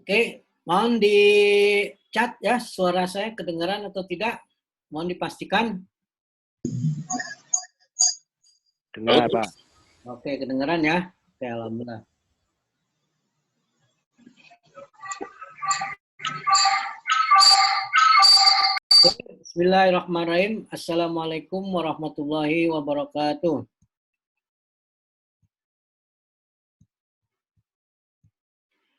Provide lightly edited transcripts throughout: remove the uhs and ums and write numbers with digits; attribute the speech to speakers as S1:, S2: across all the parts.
S1: Oke, mohon di chat ya, suara saya kedengaran atau tidak? Mohon dipastikan.
S2: Dengar, Pak.
S1: Oke, kedengaran ya. Oke, alhamdulillah. Bismillahirrahmanirrahim. Assalamualaikum warahmatullahi wabarakatuh.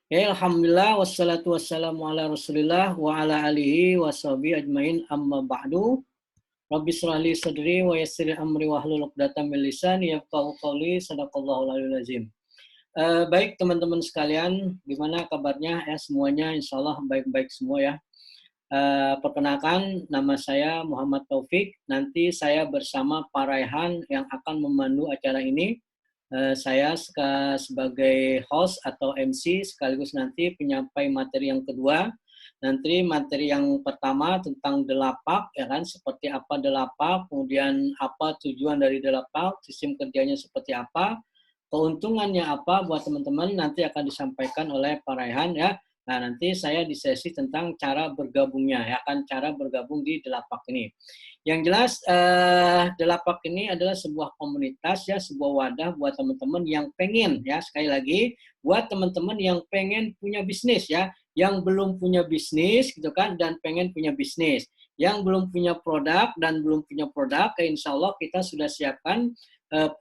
S1: Ya, alhamdulillah wassalatu wassalamu ala Rasulillah wa ala alihi washabihi ajmain amma ba'du. Rabbi shrah li sadri wa yassir li amri wahlul 'uqdatam min lisani yafqahu qawli. Shadaqallahul aliyyil azim. Baik teman-teman sekalian, gimana kabarnya ya semuanya? Insya Allah baik-baik semua ya. Perkenalkan, nama saya Muhammad Taufik. Nanti saya bersama Pak Raihan yang akan memandu acara ini. Saya sebagai host atau MC sekaligus nanti penyampai materi yang kedua. Nanti materi yang pertama tentang delapak, ya kan, seperti apa delapak, kemudian apa tujuan dari delapak, sistem kerjanya seperti apa, keuntungannya apa buat teman-teman nanti akan disampaikan oleh Pak Raihan ya. Nah, nanti saya di sesi tentang cara bergabungnya, ya kan, cara bergabung di Delapak ini. Yang jelas, Delapak ini adalah sebuah komunitas ya, sebuah wadah buat teman-teman yang pengen, ya, sekali lagi, buat teman-teman yang pengen punya bisnis ya, yang belum punya bisnis gitu kan, dan pengen punya bisnis. Yang belum punya produk dan belum punya produk, insya Allah kita sudah siapkan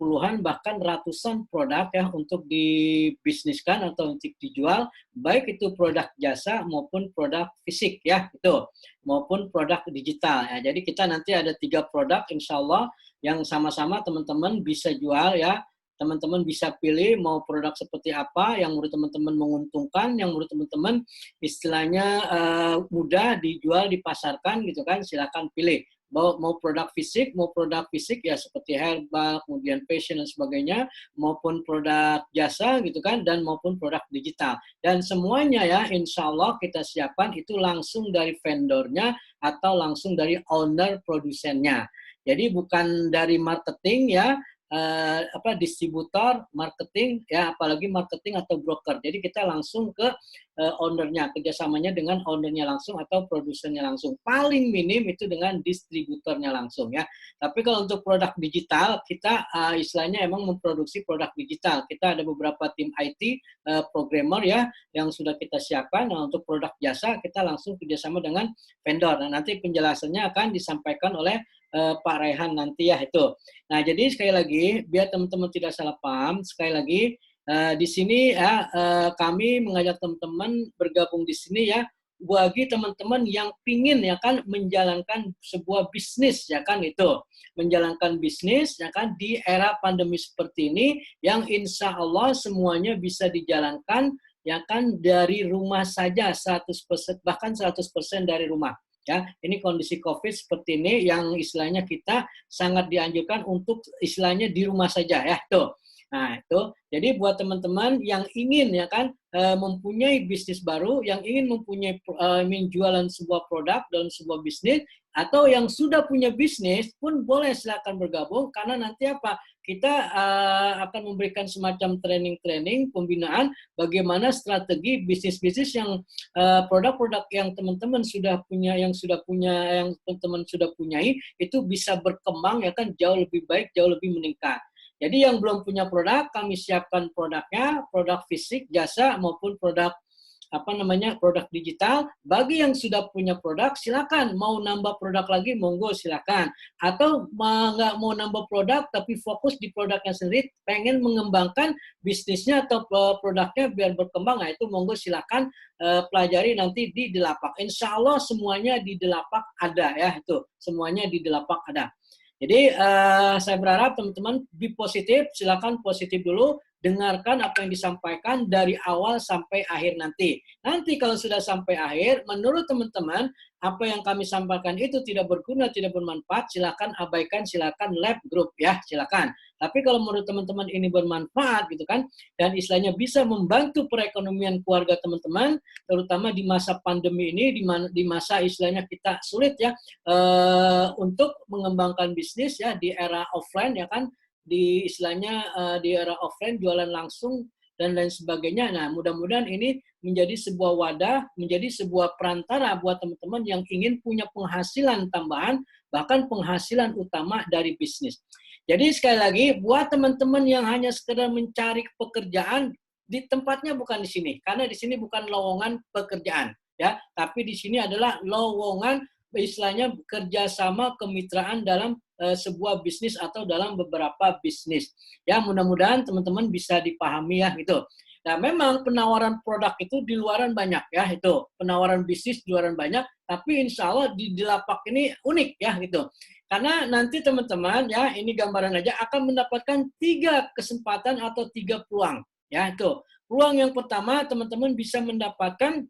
S1: puluhan bahkan ratusan produk ya untuk dibisniskan atau untuk dijual, baik itu produk jasa maupun produk fisik ya, itu maupun produk digital ya. Jadi kita nanti ada 3 produk insya Allah yang sama-sama teman-teman bisa jual ya. Teman-teman bisa pilih mau produk seperti apa yang menurut teman-teman menguntungkan, yang menurut teman-teman istilahnya mudah dijual, dipasarkan gitu kan, silakan pilih. Mau produk fisik ya seperti herbal, kemudian fashion dan sebagainya, maupun produk jasa gitu kan, dan maupun produk digital. Dan semuanya ya insya Allah kita siapkan itu langsung dari vendornya atau langsung dari owner produsennya. Jadi bukan dari marketing ya, distributor, marketing ya, apalagi marketing atau broker. Jadi kita langsung ke ownernya, kerjasamanya dengan ownernya langsung atau produsennya langsung. Paling minim itu dengan distributornya langsung ya. Tapi kalau untuk produk digital, kita istilahnya emang memproduksi produk digital. Kita ada beberapa tim IT, programmer ya, yang sudah kita siapkan. Nah, untuk produk jasa, kita langsung kerjasama dengan vendor. Nah, nanti penjelasannya akan disampaikan oleh Pak Raihan nanti ya itu. Nah, jadi sekali lagi, biar teman-teman tidak salah paham, sekali lagi, di sini ya kami mengajak teman-teman bergabung di sini ya, bagi teman-teman yang pingin ya kan menjalankan sebuah bisnis ya kan, itu menjalankan bisnis ya kan di era pandemi seperti ini yang insya Allah semuanya bisa dijalankan ya kan dari rumah saja 100%, bahkan 100% dari rumah. Ya, ini kondisi COVID seperti ini yang istilahnya kita sangat dianjurkan untuk istilahnya di rumah saja ya tuh. Nah itu, jadi buat teman-teman yang ingin ya kan mempunyai bisnis baru, yang ingin mempunyai jualan sebuah produk dalam sebuah bisnis, atau yang sudah punya bisnis pun boleh silakan bergabung karena nanti apa? Kita akan memberikan semacam training-training pembinaan bagaimana strategi bisnis-bisnis yang produk-produk yang teman-teman sudah punya, yang teman-teman sudah punyai itu bisa berkembang ya kan jauh lebih baik, jauh lebih meningkat. Jadi yang belum punya produk, kami siapkan produknya, produk fisik, jasa maupun produk produk digital. Bagi yang sudah punya produk, silakan mau nambah produk lagi, monggo silakan. Atau nggak mau nambah produk tapi fokus di produknya sendiri, pengen mengembangkan bisnisnya atau produknya biar berkembang, nah itu monggo silakan pelajari nanti di Delapak. Insya Allah semuanya di Delapak ada ya, itu semuanya di Delapak ada. Jadi saya berharap teman-teman be positif, silakan positif dulu, dengarkan apa yang disampaikan dari awal sampai akhir nanti. Nanti kalau sudah sampai akhir, menurut teman-teman apa yang kami sampaikan itu tidak berguna, tidak bermanfaat, silakan abaikan, silakan left group ya, silakan. Tapi kalau menurut teman-teman ini bermanfaat gitu kan, dan istilahnya bisa membantu perekonomian keluarga teman-teman, terutama di masa pandemi ini, di masa istilahnya kita sulit ya untuk mengembangkan bisnis ya di era offline ya kan, di istilahnya di era offline jualan langsung dan lain sebagainya. Nah, mudah-mudahan ini menjadi sebuah wadah, menjadi sebuah perantara buat teman-teman yang ingin punya penghasilan tambahan, bahkan penghasilan utama dari bisnis. Jadi sekali lagi, buat teman-teman yang hanya sekedar mencari pekerjaan, di tempatnya bukan di sini, karena di sini bukan lowongan pekerjaan, ya, tapi di sini adalah lowongan istilahnya kerjasama kemitraan dalam sebuah bisnis atau dalam beberapa bisnis. Ya, mudah-mudahan teman-teman bisa dipahami ya gitu. Nah, memang penawaran produk itu di luaran banyak ya, itu penawaran bisnis di luaran banyak, tapi insya Allah di lapak ini unik ya gitu. Karena nanti teman-teman ya, ini gambaran aja akan mendapatkan 3 kesempatan atau 3 peluang ya itu. Peluang yang pertama teman-teman bisa mendapatkan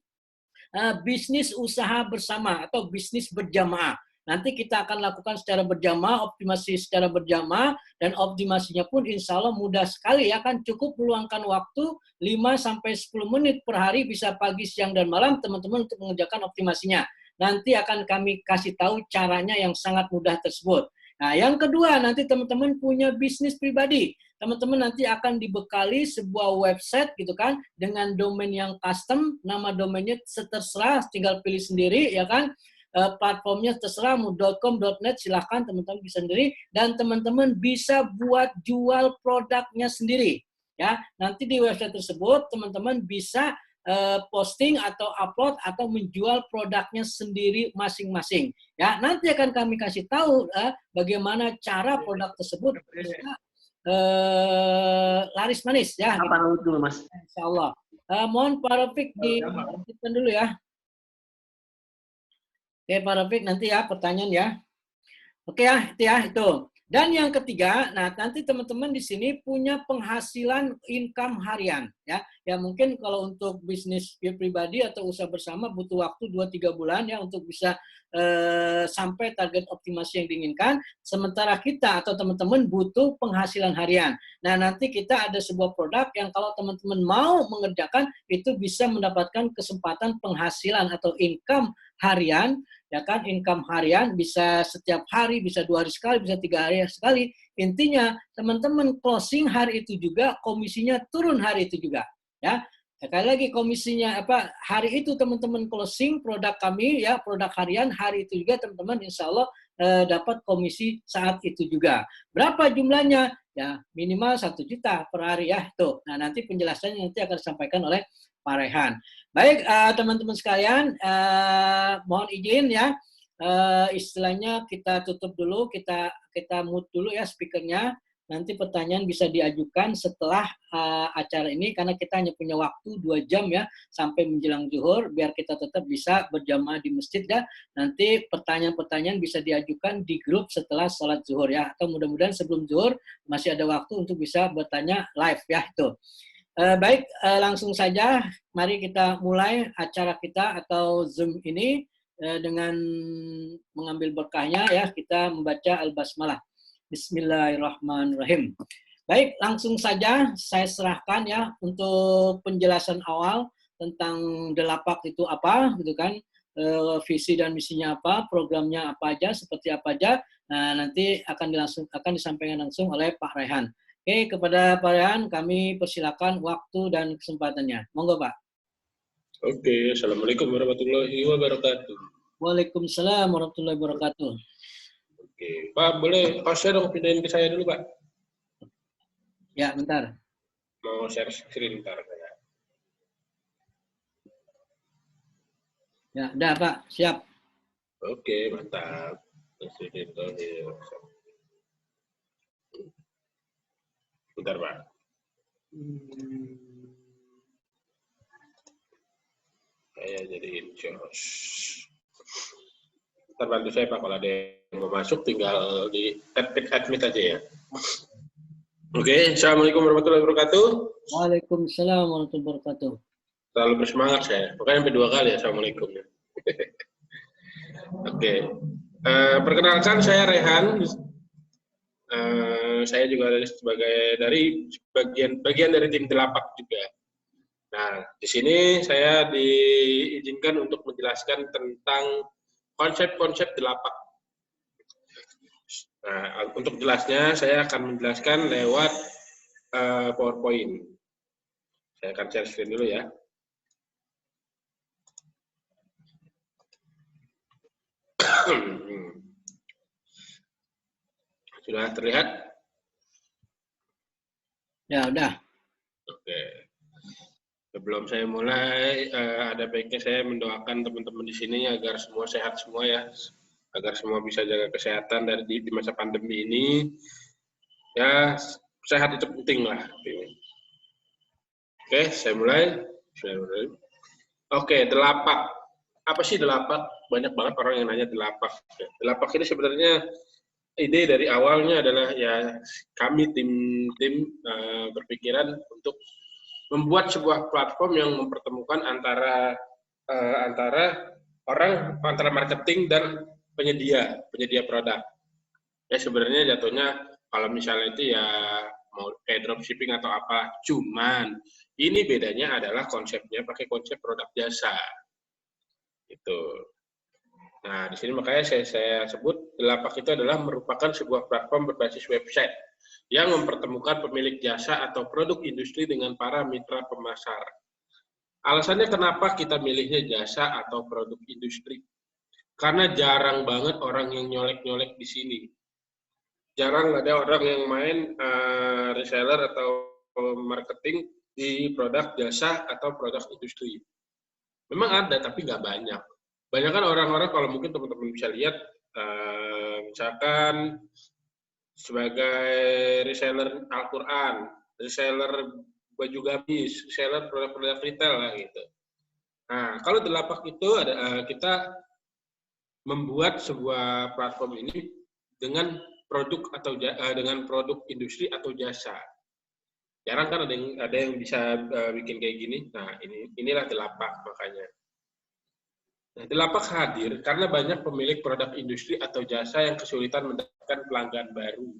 S1: bisnis usaha bersama atau bisnis berjamaah. Nanti kita akan lakukan secara berjamaah, optimasi secara berjamaah, dan optimasinya pun insya Allah mudah sekali ya, kan cukup meluangkan waktu 5-10 menit per hari, bisa pagi, siang, dan malam teman-teman untuk mengerjakan optimasinya. Nanti akan kami kasih tahu caranya yang sangat mudah tersebut. Nah, yang kedua, nanti teman-teman punya bisnis pribadi. Teman-teman nanti akan dibekali sebuah website gitu kan dengan domain yang custom, nama domainnya terserah, tinggal pilih sendiri ya kan. Platformnya terserah mau .com, .net, silahkan teman-teman bisa sendiri, dan teman-teman bisa buat jual produknya sendiri ya. Nanti di website tersebut teman-teman bisa posting atau upload atau menjual produknya sendiri masing-masing ya. Nanti akan kami kasih tahu bagaimana cara produk tersebut bisa laris manis ya.
S3: Apa dulu Mas?
S1: Insya Allah. Mohon Pak Rafiq dilanjutkan dulu ya. Oke Pak Rafiq, nanti ya pertanyaan ya. Oke ya, itu ya itu. Dan yang ketiga, nah nanti teman-teman di sini punya penghasilan income harian ya. Ya mungkin kalau untuk bisnis pribadi atau usaha bersama butuh waktu 2-3 bulan ya untuk bisa sampai target optimasi yang diinginkan. Sementara kita atau teman-teman butuh penghasilan harian. Nah, nanti kita ada sebuah produk yang kalau teman-teman mau mengerjakan itu bisa mendapatkan kesempatan penghasilan atau income harian. Ya kan, income harian bisa setiap hari, bisa 2 hari sekali, bisa 3 hari sekali. Intinya teman-teman closing hari itu juga, komisinya turun hari itu juga. Ya, sekali lagi komisinya hari itu teman-teman closing produk kami ya, produk harian hari itu juga teman-teman insya Allah dapat komisi saat itu juga. Berapa jumlahnya? Ya minimal 1 juta per hari ya tuh. Nah nanti penjelasannya nanti akan disampaikan oleh Pak Rehan. Baik teman-teman sekalian, mohon izin ya, istilahnya kita tutup dulu, kita mute dulu ya speakernya. Nanti pertanyaan bisa diajukan setelah acara ini karena kita hanya punya waktu 2 jam ya sampai menjelang zuhur biar kita tetap bisa berjamaah di masjid ya. Nanti pertanyaan-pertanyaan bisa diajukan di grup setelah sholat zuhur ya, atau mudah-mudahan sebelum zuhur masih ada waktu untuk bisa bertanya live ya itu. Baik, langsung saja mari kita mulai acara kita atau Zoom ini dengan mengambil berkahnya ya, kita membaca Al-Basmalah. Bismillahirrahmanirrahim. Baik, langsung saja saya serahkan ya untuk penjelasan awal tentang Delapak itu apa, gitu kan, visi dan misinya apa, programnya apa aja, seperti apa aja. Nah, nanti akan disampaikan langsung oleh Pak Rehan. Oke, kepada Pak Rehan kami persilakan waktu dan kesempatannya. Monggo Pak.
S4: Oke, Assalamualaikum warahmatullahi wabarakatuh.
S1: Waalaikumsalam warahmatullahi wabarakatuh.
S4: Oke, Pak, boleh hostnya dong pindahin ke saya dulu, Pak?
S1: Ya, bentar.
S4: Mau share screen bentar.
S1: Ya, udah Pak, siap.
S4: Oke, mantap. Bentar, Pak. Saya jadiin host. Bentar, bantu saya, Pak. Kalau ada yang mau masuk, tinggal di admit aja ya. Oke, Assalamualaikum warahmatullahi wabarakatuh.
S1: Waalaikumsalam warahmatullahi wabarakatuh.
S4: Terlalu bersemangat saya. Makanya sampai 2 kali ya, Assalamualaikum. Oke. Perkenalkan, saya Rehan. Saya juga dari bagian dari tim Delapak juga. Nah, di sini saya diizinkan untuk menjelaskan tentang konsep-konsep Delapak. Nah, untuk jelasnya saya akan menjelaskan lewat PowerPoint. Saya akan share screen dulu ya. Sudah terlihat?
S1: Ya, udah.
S4: Oke. Sebelum saya mulai, ada baiknya saya mendoakan teman-teman di sini agar semua sehat semua ya, agar semua bisa jaga kesehatan dari di masa pandemi ini. Ya, sehat itu penting lah. Oke, saya mulai. Oke, delapak. Apa sih delapak? Banyak banget orang yang nanya delapak. Delapak ini sebenarnya ide dari awalnya adalah ya kami tim berpikiran untuk membuat sebuah platform yang mempertemukan antara antara marketing dan penyedia produk. Ya sebenarnya jatuhnya kalau misalnya itu ya mau kayak dropshipping atau apa, cuman ini bedanya adalah konsepnya pakai konsep produk jasa. Itu. Nah, di sini makanya saya sebut Delapak itu adalah merupakan sebuah platform berbasis website yang mempertemukan pemilik jasa atau produk industri dengan para mitra pemasar. Alasannya kenapa kita milihnya jasa atau produk industri? Karena jarang banget orang yang nyolek-nyolek di sini. Jarang ada orang yang main reseller atau marketing di produk jasa atau produk industri. Memang ada, tapi nggak banyak. Banyak kan orang-orang kalau mungkin teman-teman bisa lihat, misalkan sebagai reseller Al-Quran, reseller baju gamis, reseller produk-produk retail lah gitu. Nah, kalau Delapak itu ada kita membuat sebuah platform ini dengan produk atau dengan produk industri atau jasa. Jarang kan ada yang bisa bikin kayak gini. Nah, inilah Delapak makanya. Nah, Delapak hadir karena banyak pemilik produk industri atau jasa yang kesulitan mendapatkan pelanggan baru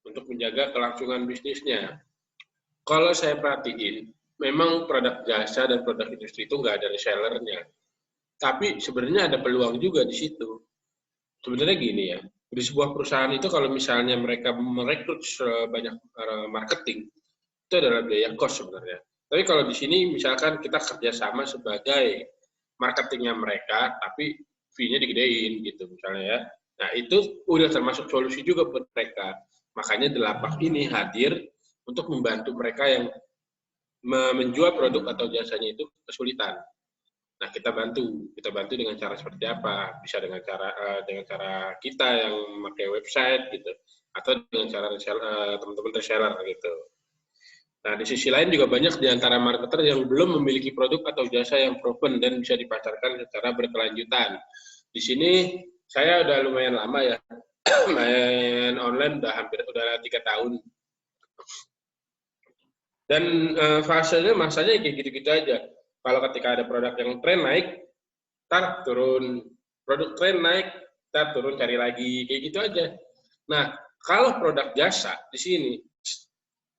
S4: untuk menjaga kelangsungan bisnisnya. Kalau saya perhatiin, memang produk jasa dan produk industri itu nggak ada resellernya. Tapi sebenarnya ada peluang juga di situ. Sebenarnya gini ya, di sebuah perusahaan itu kalau misalnya mereka merekrut banyak marketing, itu adalah biaya cost sebenarnya. Tapi kalau di sini misalkan kita kerjasama sebagai marketingnya mereka, tapi fee-nya digedein gitu misalnya ya. Nah itu udah termasuk solusi juga buat mereka. Makanya Delapak ini hadir untuk membantu mereka yang menjual produk atau jasanya itu kesulitan. Nah kita bantu dengan cara seperti apa? Bisa dengan cara kita yang memakai website gitu, atau dengan cara teman-teman reseller gitu. Nah, di sisi lain juga banyak di antara marketer yang belum memiliki produk atau jasa yang proven dan bisa dipasarkan secara berkelanjutan. Di sini saya udah lumayan lama ya, main online udah 3 tahun. Dan masanya kayak gitu-gitu aja. Kalau ketika ada produk yang tren naik, tar turun. Produk tren naik, tar turun cari lagi, kayak gitu aja. Nah, kalau produk jasa di sini,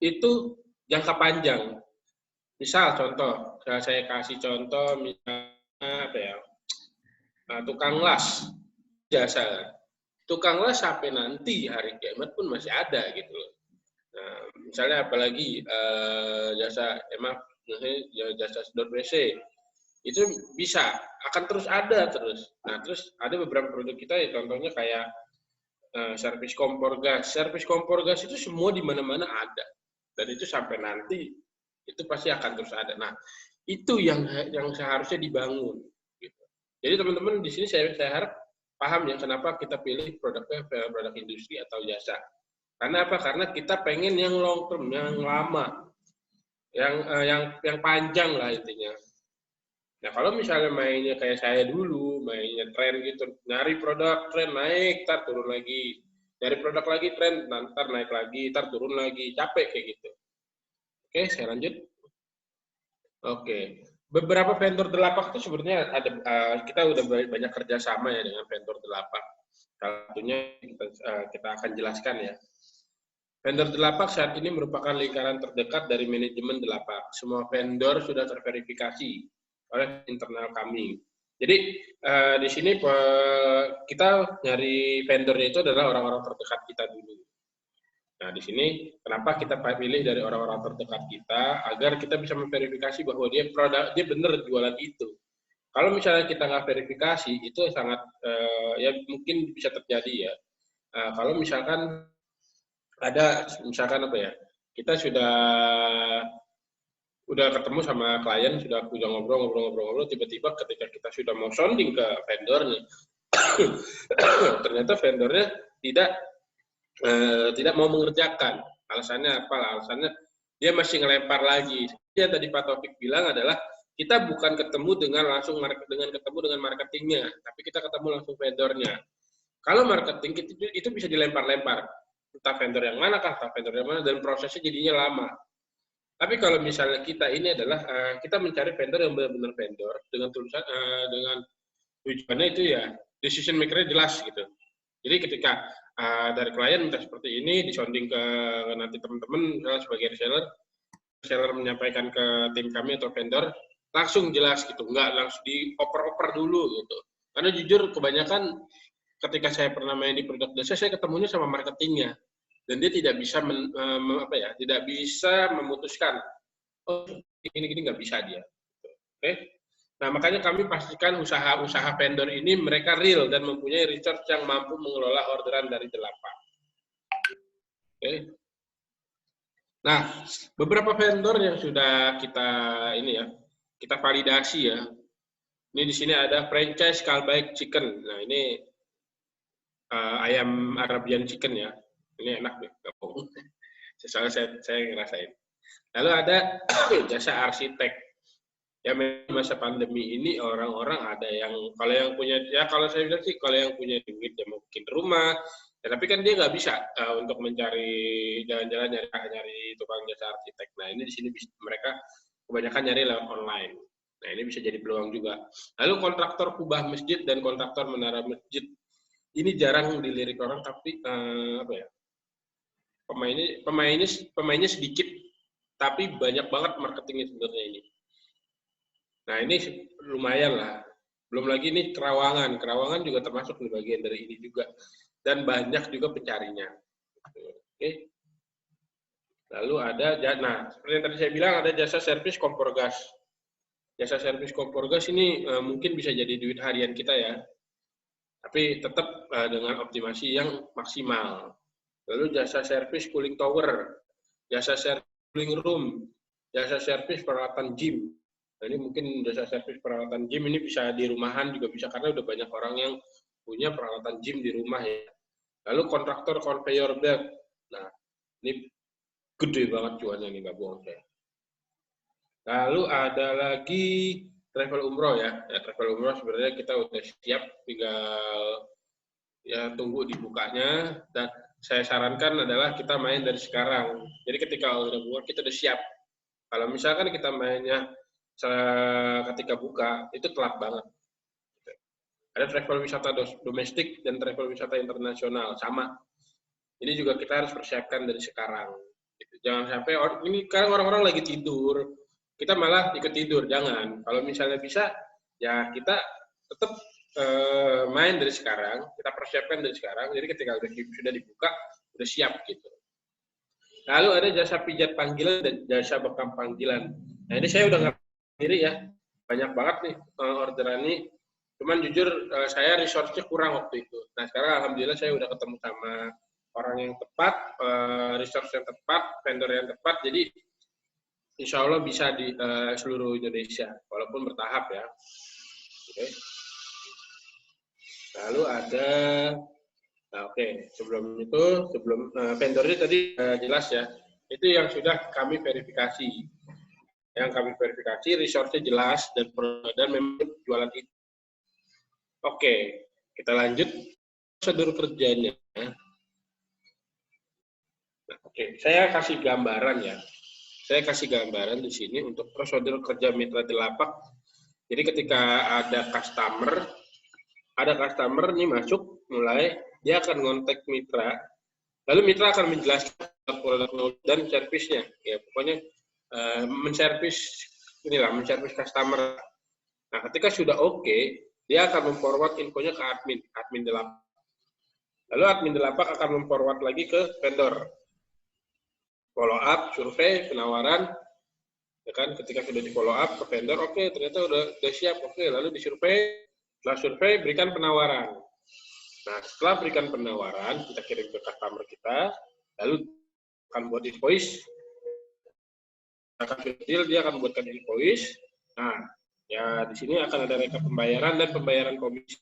S4: itu jangka panjang. Misal contoh, saya kasih contoh misalnya apa ya, tukang las jasa. Tukang las sampai nanti hari kiamat pun masih ada gitu loh. Nah, misalnya apalagi jasa jasa sedot WC itu bisa akan terus ada terus. Nah, terus ada beberapa produk kita ya contohnya kayak servis kompor gas. Servis kompor gas itu semua di mana-mana ada. Dan itu sampai nanti itu pasti akan terus ada. Nah, itu yang seharusnya dibangun. Gitu. Jadi teman-teman di sini saya harap paham ya kenapa kita pilih produk industri atau jasa. Karena apa? Karena kita pengen yang long term, yang lama, yang panjang lah intinya. Nah kalau misalnya mainnya kayak saya dulu, mainnya tren gitu, nyari produk tren naik, tar turun lagi. Dari produk lagi tren, ntar naik lagi, ntar turun lagi, capek kayak gitu. Oke, saya lanjut. Oke, beberapa vendor Delapak itu sebenarnya ada kita udah banyak kerjasama ya dengan vendor Delapak. Salah satunya kita akan jelaskan ya. Vendor Delapak saat ini merupakan lingkaran terdekat dari manajemen Delapak. Semua vendor sudah terverifikasi oleh internal kami. Jadi di sini kita nyari vendornya itu adalah orang-orang terdekat kita dulu. Nah, di sini kenapa kita pilih dari orang-orang terdekat kita agar kita bisa memverifikasi bahwa dia benar jualan itu. Kalau misalnya kita nggak verifikasi, itu sangat ya mungkin bisa terjadi ya. Kalau misalkan ada misalkan apa ya, kita udah ketemu sama klien, sudah ngobrol, tiba-tiba ketika kita sudah mau sounding ke vendornya, ternyata vendornya tidak mau mengerjakan. Alasannya apa? Alasannya dia masih ngelempar lagi. Yang tadi Pak Taufik bilang adalah kita bukan ketemu dengan marketingnya, tapi kita ketemu langsung vendornya. Kalau marketing itu bisa dilempar-lempar, entah vendor yang mana, dan prosesnya jadinya lama. Tapi kalau misalnya kita ini adalah kita mencari vendor yang benar-benar vendor dengan tulisan dengan tujuannya itu ya decision maker-nya jelas gitu. Jadi ketika dari klien minta seperti ini, disounding ke nanti teman-teman sebagai reseller menyampaikan ke tim kami atau vendor, langsung jelas gitu, nggak langsung dioper-oper dulu gitu. Karena jujur kebanyakan ketika saya pernah main di produk jasa, saya ketemunya sama marketingnya, dan dia tidak bisa tidak bisa memutuskan, oh ini nggak bisa dia. Oke? Nah, makanya kami pastikan usaha-usaha vendor ini mereka real dan mempunyai research yang mampu mengelola orderan dari 8. Oke. Nah, beberapa vendor yang sudah kita validasi ya. Ini di sini ada franchise Kalbaik Chicken. Nah, ini ayam Arabian Chicken ya. Ini enak deh, nggak bohong. Soalnya saya ngerasain. Lalu ada jasa arsitek. Ya, masa pandemi ini orang-orang ada yang kalau saya bilang sih kalau yang punya duit ya mau bikin rumah, ya, tapi kan dia nggak bisa untuk mencari jalan-jalan nyari tukang jasa arsitek. Nah, ini di sini mereka kebanyakan nyari lewat online. Nah, ini bisa jadi peluang juga. Lalu kontraktor kubah masjid dan kontraktor menara masjid ini jarang dilirik orang, tapi pemainnya sedikit, tapi banyak banget marketingnya sebenarnya ini. Nah, ini lumayan lah. Belum lagi ini kerawangan. Kerawangan juga termasuk di bagian dari ini juga. Dan banyak juga pencarinya. Oke. Lalu ada, seperti yang tadi saya bilang, ada jasa servis kompor gas. Jasa servis kompor gas ini mungkin bisa jadi duit harian kita ya. Tapi tetap dengan optimasi yang maksimal. Lalu jasa servis cooling tower, jasa servis cooling room, jasa servis peralatan gym. Nah, ini mungkin jasa servis peralatan gym ini bisa di rumahan juga bisa, karena udah banyak orang yang punya peralatan gym di rumah ya. Lalu kontraktor conveyor belt. Nah, ini gede banget cuannya nih, nggak bohong saya. Lalu ada lagi travel umroh ya. Travel umroh sebenarnya kita udah siap, tinggal ya tunggu dibukanya. Dan saya sarankan adalah kita main dari sekarang. Jadi ketika udah buka kita udah siap. Kalau misalkan kita mainnya ketika buka, itu telat banget. Ada travel wisata domestik dan travel wisata internasional, sama. Ini juga kita harus persiapkan dari sekarang. Jangan sampai, ini sekarang orang-orang lagi tidur, kita malah ikut tidur, jangan. Kalau misalnya bisa, ya kita tetap main dari sekarang, kita persiapkan dari sekarang, jadi ketika sudah dibuka, udah siap gitu. Lalu ada jasa pijat panggilan dan jasa bekam panggilan. Nah, ini saya udah sendiri ya, banyak banget nih orderan ini. Cuman jujur saya resource-nya kurang waktu itu. Nah, sekarang alhamdulillah saya udah ketemu sama orang yang tepat, resource yang tepat, vendor yang tepat. Jadi insya Allah bisa di seluruh Indonesia, walaupun bertahap ya. Oke. Lalu ada, sebelum vendornya tadi jelas ya, itu yang sudah kami verifikasi. Yang kami verifikasi, resource-nya jelas dan memang jualan itu. Oke, kita lanjut prosedur kerjanya. Oke, saya kasih gambaran ya. Saya kasih gambaran di sini untuk prosedur kerja mitra di lapak. Jadi ketika ada customer nih masuk, mulai dia akan ngontek mitra, lalu mitra akan menjelaskan produk dan servisnya. Ya, pokoknya menservis customer. Nah, ketika sudah oke, dia akan memforward infonya ke admin di lapak. Lalu admin di lapak akan memforward lagi ke vendor. follow up, survei, penawaran, ya kan? Ketika sudah di follow up ke vendor, oke, ternyata udah siap, oke, lalu disurvei, setelah survei berikan penawaran. Nah, setelah berikan penawaran, kita kirim ke customer kita, lalu akan buat invoice, akan deal, dia akan buatkan invoice. Nah, ya di sini akan ada rekap pembayaran dan pembayaran komisi.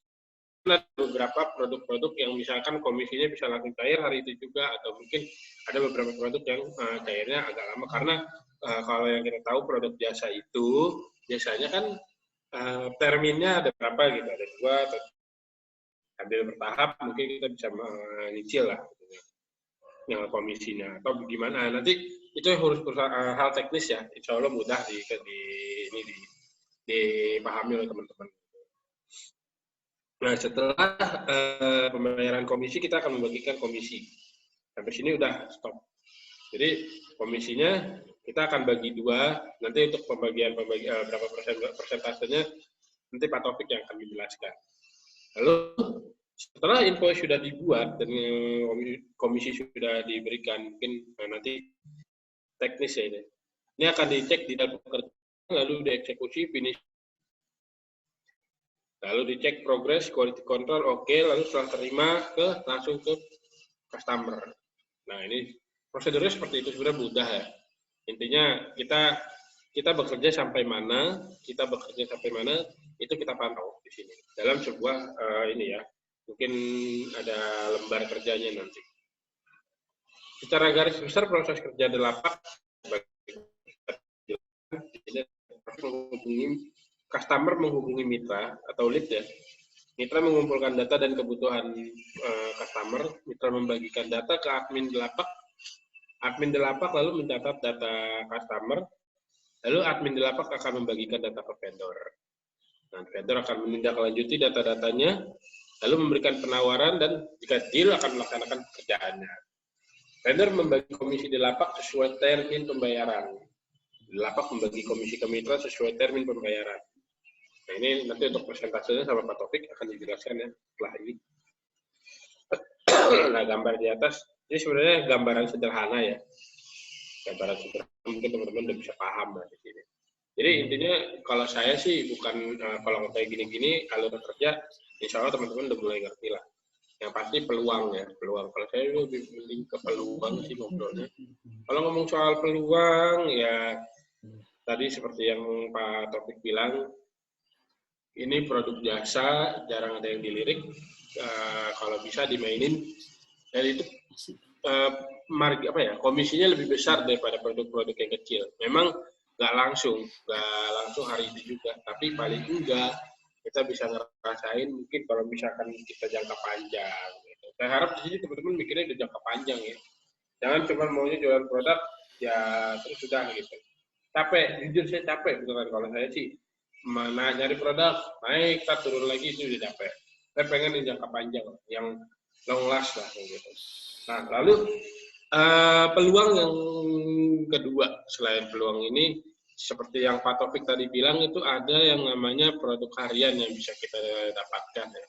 S4: Ada beberapa produk-produk yang misalkan komisinya bisa langsung cair hari itu juga, atau mungkin ada beberapa produk yang cairnya agak lama, karena kalau yang kita tahu produk jasa itu biasanya kan terminnya ada berapa gitu, ada 2 atau ambil bertahap, mungkin kita bisa menyicil lah yang komisinya atau gimana. Nanti itu harus hal teknis ya, insya Allah mudah dipahami oleh teman-teman. Nah, setelah pembayaran komisi, kita akan membagikan komisi. Sampai sini udah stop. Jadi komisinya kita akan bagi 2. Nanti untuk pembagian berapa persentasenya nanti Pak Taufik yang akan menjelaskan. Lalu setelah invoice sudah dibuat dan komisi sudah diberikan, mungkin nanti teknis ya ini. Ini akan dicek di dalam pekerjaan, lalu dieksekusi, finish. Lalu dicek progress, quality control, oke, lalu setelah terima langsung ke customer. Nah, ini prosedurnya seperti itu, sebenarnya mudah ya. Intinya kita bekerja sampai mana, itu kita pantau di sini. Dalam sebuah ini ya, mungkin ada lembar kerjanya nanti. Secara garis besar proses kerja di lapak ini customer menghubungi mitra atau lead ya. Mitra mengumpulkan data dan kebutuhan customer, mitra membagikan data ke admin di lapak lalu mencatat data customer, lalu admin di lapak akan membagikan data ke vendor. Nah, vendor akan menindaklanjuti data-datanya, lalu memberikan penawaran, dan jika deal akan melaksanakan pekerjaannya. Vendor membagi komisi di lapak sesuai termin pembayaran. Di lapak membagi komisi ke mitra sesuai termin pembayaran. Nah, ini nanti untuk persentasenya sama Pak Taufik akan dijelaskan ya setelah ini. Nah, gambar di atas, ini sebenarnya gambaran sederhana ya. Gambaran sederhana, mungkin teman-teman udah bisa paham lah di sini. Jadi intinya kalau saya sih bukan kalau kayak gini-gini kalau kerja, insya Allah teman-teman udah mulai ngerti lah. Yang pasti peluang ya, peluang. Kalau saya lebih mending ke peluang sih ngobrolnya. Kalau ngomong soal peluang ya tadi seperti yang Pak Taufik bilang, ini produk jasa jarang ada yang dilirik. Kalau bisa dimainin, dan itu komisinya lebih besar daripada produk-produk yang kecil. Memang nggak langsung hari itu juga, tapi paling enggak kita bisa ngerasain mungkin kalau misalkan kita jangka panjang. Gitu. Saya harap di sini teman-teman mikirnya udah jangka panjang ya. Jangan cuma maunya jualan produk ya terus sudah gitu. Capek, jujur saya capek beneran kalau saya sih. Mana nyari produk naik, tak turun lagi itu udah capek. Saya pengen yang jangka panjang, yang long last lah gitu. Nah, lalu peluang yang kedua selain peluang ini, seperti yang Pak Taufik tadi bilang, itu ada yang namanya produk harian yang bisa kita dapatkan ya,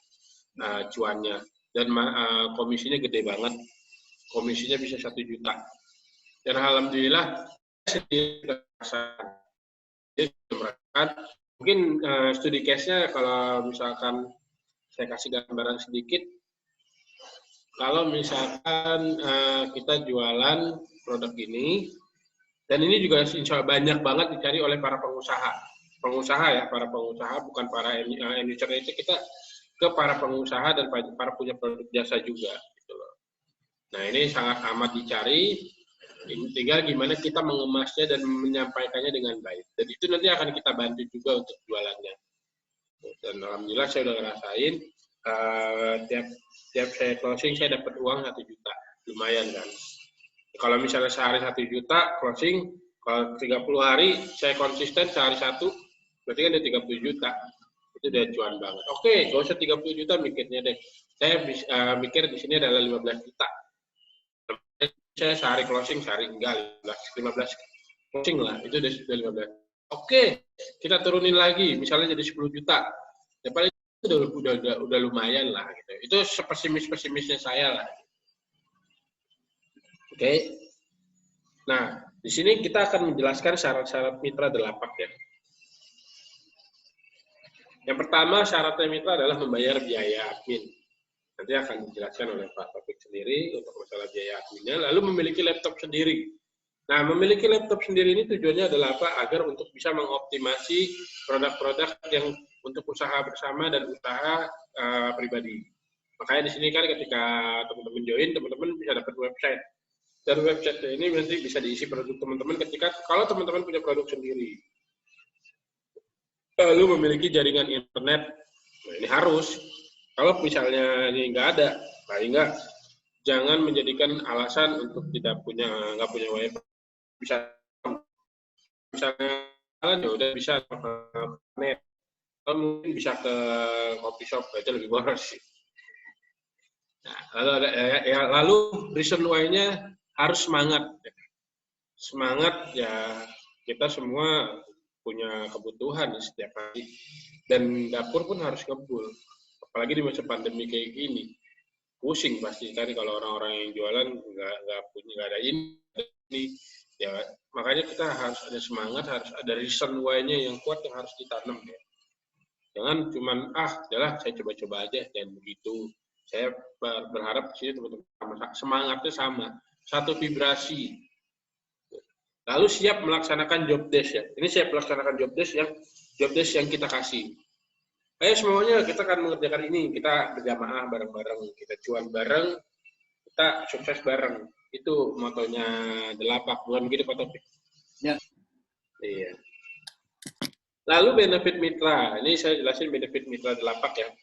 S4: cuannya, dan komisinya gede banget, komisinya bisa 1 juta, dan alhamdulillah mungkin studi case-nya kalau misalkan saya kasih gambaran sedikit, kalau misalkan kita jualan produk ini, dan ini juga insya Allah banyak banget dicari oleh para pengusaha ya, para pengusaha, bukan para end user, itu kita ke para pengusaha dan para punya produk jasa juga gitu loh. Nah, ini sangat amat dicari, tinggal gimana kita mengemasnya dan menyampaikannya dengan baik, dan itu nanti akan kita bantu juga untuk jualannya. Dan alhamdulillah saya udah ngerasain tiap saya closing saya dapat uang 1 juta, lumayan kan. Kalau misalnya sehari 1 juta closing, kalau 30 hari saya konsisten sehari 1, berarti kan ada 30 juta. Itu udah cuan banget. Oke, gak usah 30 juta mikirnya deh. Saya mikir di sini adalah 15 juta. Saya sehari closing, sehari enggak, 15 closing lah, itu udah 15. Oke, kita turunin lagi, misalnya jadi 10 juta. Ya paling itu udah lumayan lah gitu. Itu sepesimis-pesimisnya saya lah. Oke. Nah, di sini kita akan menjelaskan syarat-syarat mitra Delapak ya. Yang pertama syaratnya mitra adalah membayar biaya admin. Nanti akan dijelaskan oleh Pak Taufik sendiri untuk masalah biaya adminnya. Lalu memiliki laptop sendiri. Nah, memiliki laptop sendiri ini tujuannya adalah apa? Agar untuk bisa mengoptimasi produk-produk yang untuk usaha bersama dan usaha pribadi. Makanya di sini kan ketika teman-teman join, teman-teman bisa dapat website. Dan website ini nanti bisa diisi produk teman-teman ketika kalau teman-teman punya produk sendiri. Lalu memiliki jaringan internet. Nah, ini harus. Kalau misalnya ini nggak ada, paling nggak jangan menjadikan alasan untuk nggak punya wifi. Misalnya ya udah bisa net, atau mungkin bisa ke coffee shop aja lebih boros sih. Nah, lalu reason why-nya harus semangat. Semangat ya, kita semua punya kebutuhan setiap hari dan dapur pun harus ngebul. Apalagi di masa pandemi kayak gini, pusing pasti kan kalau orang-orang yang jualan nggak ada ini. Ya makanya kita harus ada semangat, harus ada reason why-nya yang kuat yang harus ditanam ya. Jangan cuman udahlah saya coba-coba aja dan begitu. Saya berharap di sini teman-teman semangatnya sama, satu vibrasi. Lalu siap melaksanakan job desk ya. Ini siap melaksanakan job desk yang kita kasih. Ayo semuanya kita akan mengerjakan ini, kita berjamaah bareng-bareng, kita cuan bareng, kita sukses bareng. Itu motonya Delapak, bukan begitu Pak Taufik?
S1: Ya.
S4: Iya. Lalu benefit mitra, ini saya jelasin benefit mitra Delapak ya.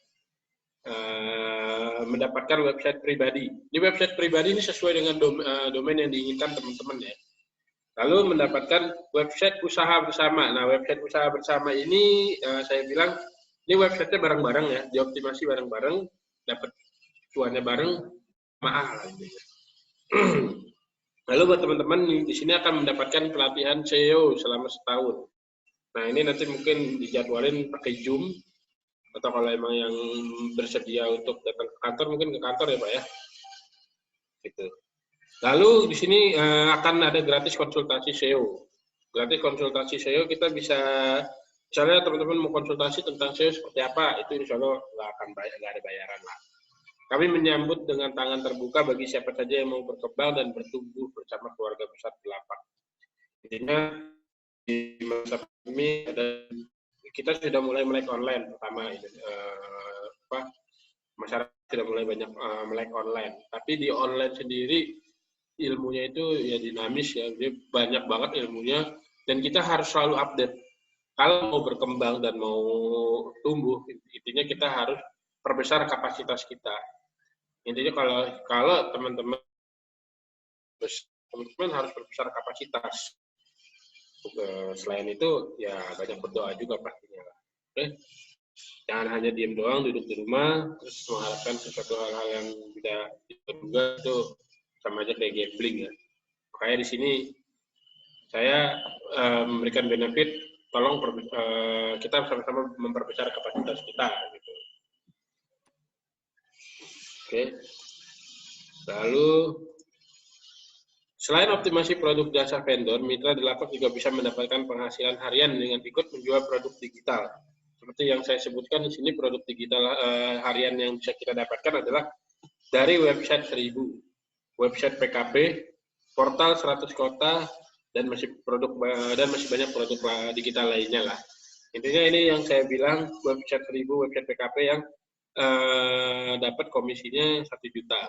S4: Mendapatkan website pribadi. Di website pribadi ini sesuai dengan domain yang diinginkan teman-teman ya. Lalu mendapatkan website usaha bersama. Nah, website usaha bersama ini saya bilang ini website-nya bareng-bareng ya, dioptimasi bareng-bareng, dapat cuannya bareng, mahal. Lalu buat teman-teman di sini akan mendapatkan pelatihan SEO selama setahun. Nah, ini nanti mungkin dijadwalin pakai Zoom, atau kalau emang yang bersedia untuk datang ke kantor, mungkin ke kantor ya Pak ya. Gitu. Lalu di sini akan ada gratis konsultasi SEO. Gratis konsultasi SEO kita bisa, misalnya teman-teman mau konsultasi tentang SEO seperti apa, itu insya Allah nggak ada bayaran lah. Kami menyambut dengan tangan terbuka bagi siapa saja yang mau berkembang dan bertumbuh bersama keluarga besar Delapak. Intinya di masa pandemi kita sudah mulai melek online, pertama masyarakat sudah mulai banyak melek online. Tapi di online sendiri ilmunya itu ya dinamis ya, dia banyak banget ilmunya dan kita harus selalu update. Kalau mau berkembang dan mau tumbuh, intinya kita harus perbesar kapasitas kita. Intinya kalau teman-teman harus perbesar kapasitas. Selain itu ya banyak berdoa juga pastinya. Oke? Jangan hanya diem doang, duduk di rumah, terus mengharapkan sesuatu hal-hal yang tidak diduga, itu sama aja kayak gambling ya. Makanya di sini saya memberikan benefit, tolong kita sama-sama memperbesar kapasitas kita. Gitu. Oke. Lalu selain optimasi produk jasa vendor, mitra Delapak juga bisa mendapatkan penghasilan harian dengan ikut menjual produk digital. Seperti yang saya sebutkan di sini, produk digital harian yang bisa kita dapatkan adalah dari website 1000, website PKP, portal 100 kota, dan masih banyak produk digital lainnya lah. Intinya ini yang saya bilang, website 1000, website PKP yang dapat komisinya 1 juta.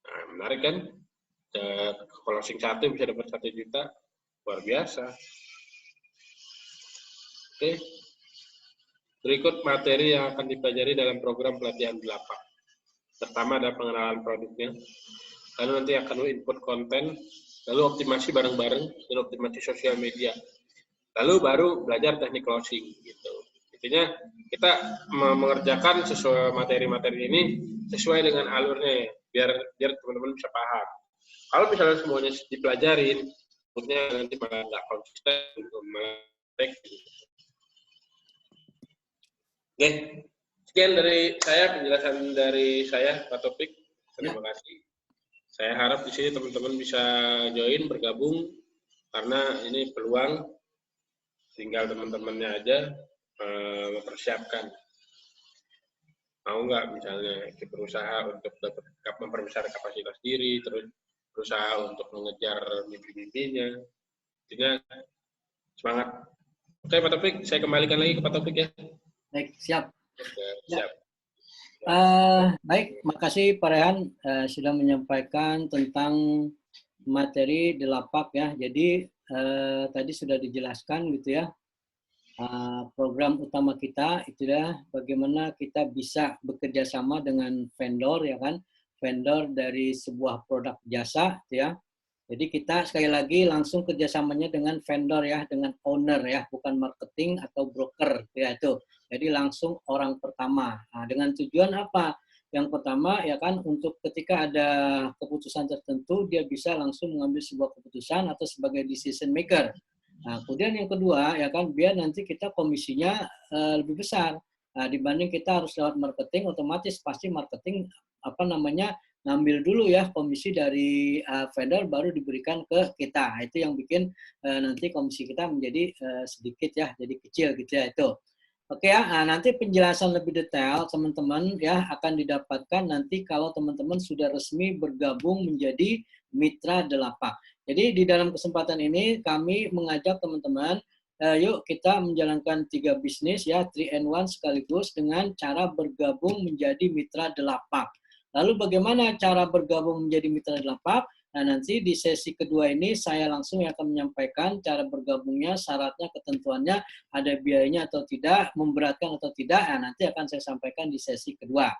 S4: Nah, menarik kan? Closing 1 bisa dapat 1 juta, luar biasa. Oke. Berikut materi yang akan dipelajari dalam program pelatihan Delapak. Pertama ada pengenalan produknya, lalu nanti akan input konten, lalu optimasi bareng-bareng, dan optimasi sosial media. Lalu baru belajar teknik closing gitu. Intinya kita mengerjakan sesuai materi-materi ini sesuai dengan alurnya, biar teman-teman bisa paham. Kalau misalnya semuanya dipelajarin, maksudnya nanti malah nggak konsisten, malah Oke, sekian dari saya, penjelasan dari saya, Pak Taufik. Terima kasih. Saya harap di sini teman-teman bisa join, bergabung, karena ini peluang, tinggal teman-temannya aja mempersiapkan. Mau nggak misalnya berusaha untuk memperbesar kapasitas diri, terus berusaha untuk mengejar mimpi-mimpinya. Intinya semangat. Oke Pak Taufik, saya kembalikan lagi ke Pak Taufik ya.
S1: Baik, siap.
S4: Oke, siap.
S1: Baik, makasih Pak Rehan sudah menyampaikan tentang materi Delapak ya. Jadi tadi sudah dijelaskan gitu ya. Program utama kita itu ya bagaimana kita bisa bekerja sama dengan vendor ya kan, vendor dari sebuah produk jasa gitu ya. Jadi kita sekali lagi langsung kerjasamanya dengan vendor ya, dengan owner ya, bukan marketing atau broker ya itu. Jadi langsung orang pertama. Nah, dengan tujuan apa? Yang pertama ya kan untuk ketika ada keputusan tertentu dia bisa langsung mengambil sebuah keputusan atau sebagai decision maker. Nah, kemudian yang kedua ya kan biar nanti kita komisinya lebih besar. Nah, dibanding kita harus lewat marketing, otomatis pasti marketing ngambil dulu ya komisi dari vendor baru diberikan ke kita. Itu yang bikin nanti komisi kita menjadi sedikit ya, jadi kecil gitu ya itu. Oke ya, nanti penjelasan lebih detail teman-teman ya akan didapatkan nanti kalau teman-teman sudah resmi bergabung menjadi mitra Delapak. Jadi di dalam kesempatan ini kami mengajak teman-teman yuk kita menjalankan 3 bisnis ya 3-in-1 sekaligus dengan cara bergabung menjadi mitra Delapak. Lalu bagaimana cara bergabung menjadi mitra Delapak? Nah, nanti di sesi kedua ini saya langsung akan menyampaikan cara bergabungnya, syaratnya, ketentuannya, ada biayanya atau tidak, memberatkan atau tidak. Nah, nanti akan saya sampaikan di sesi kedua.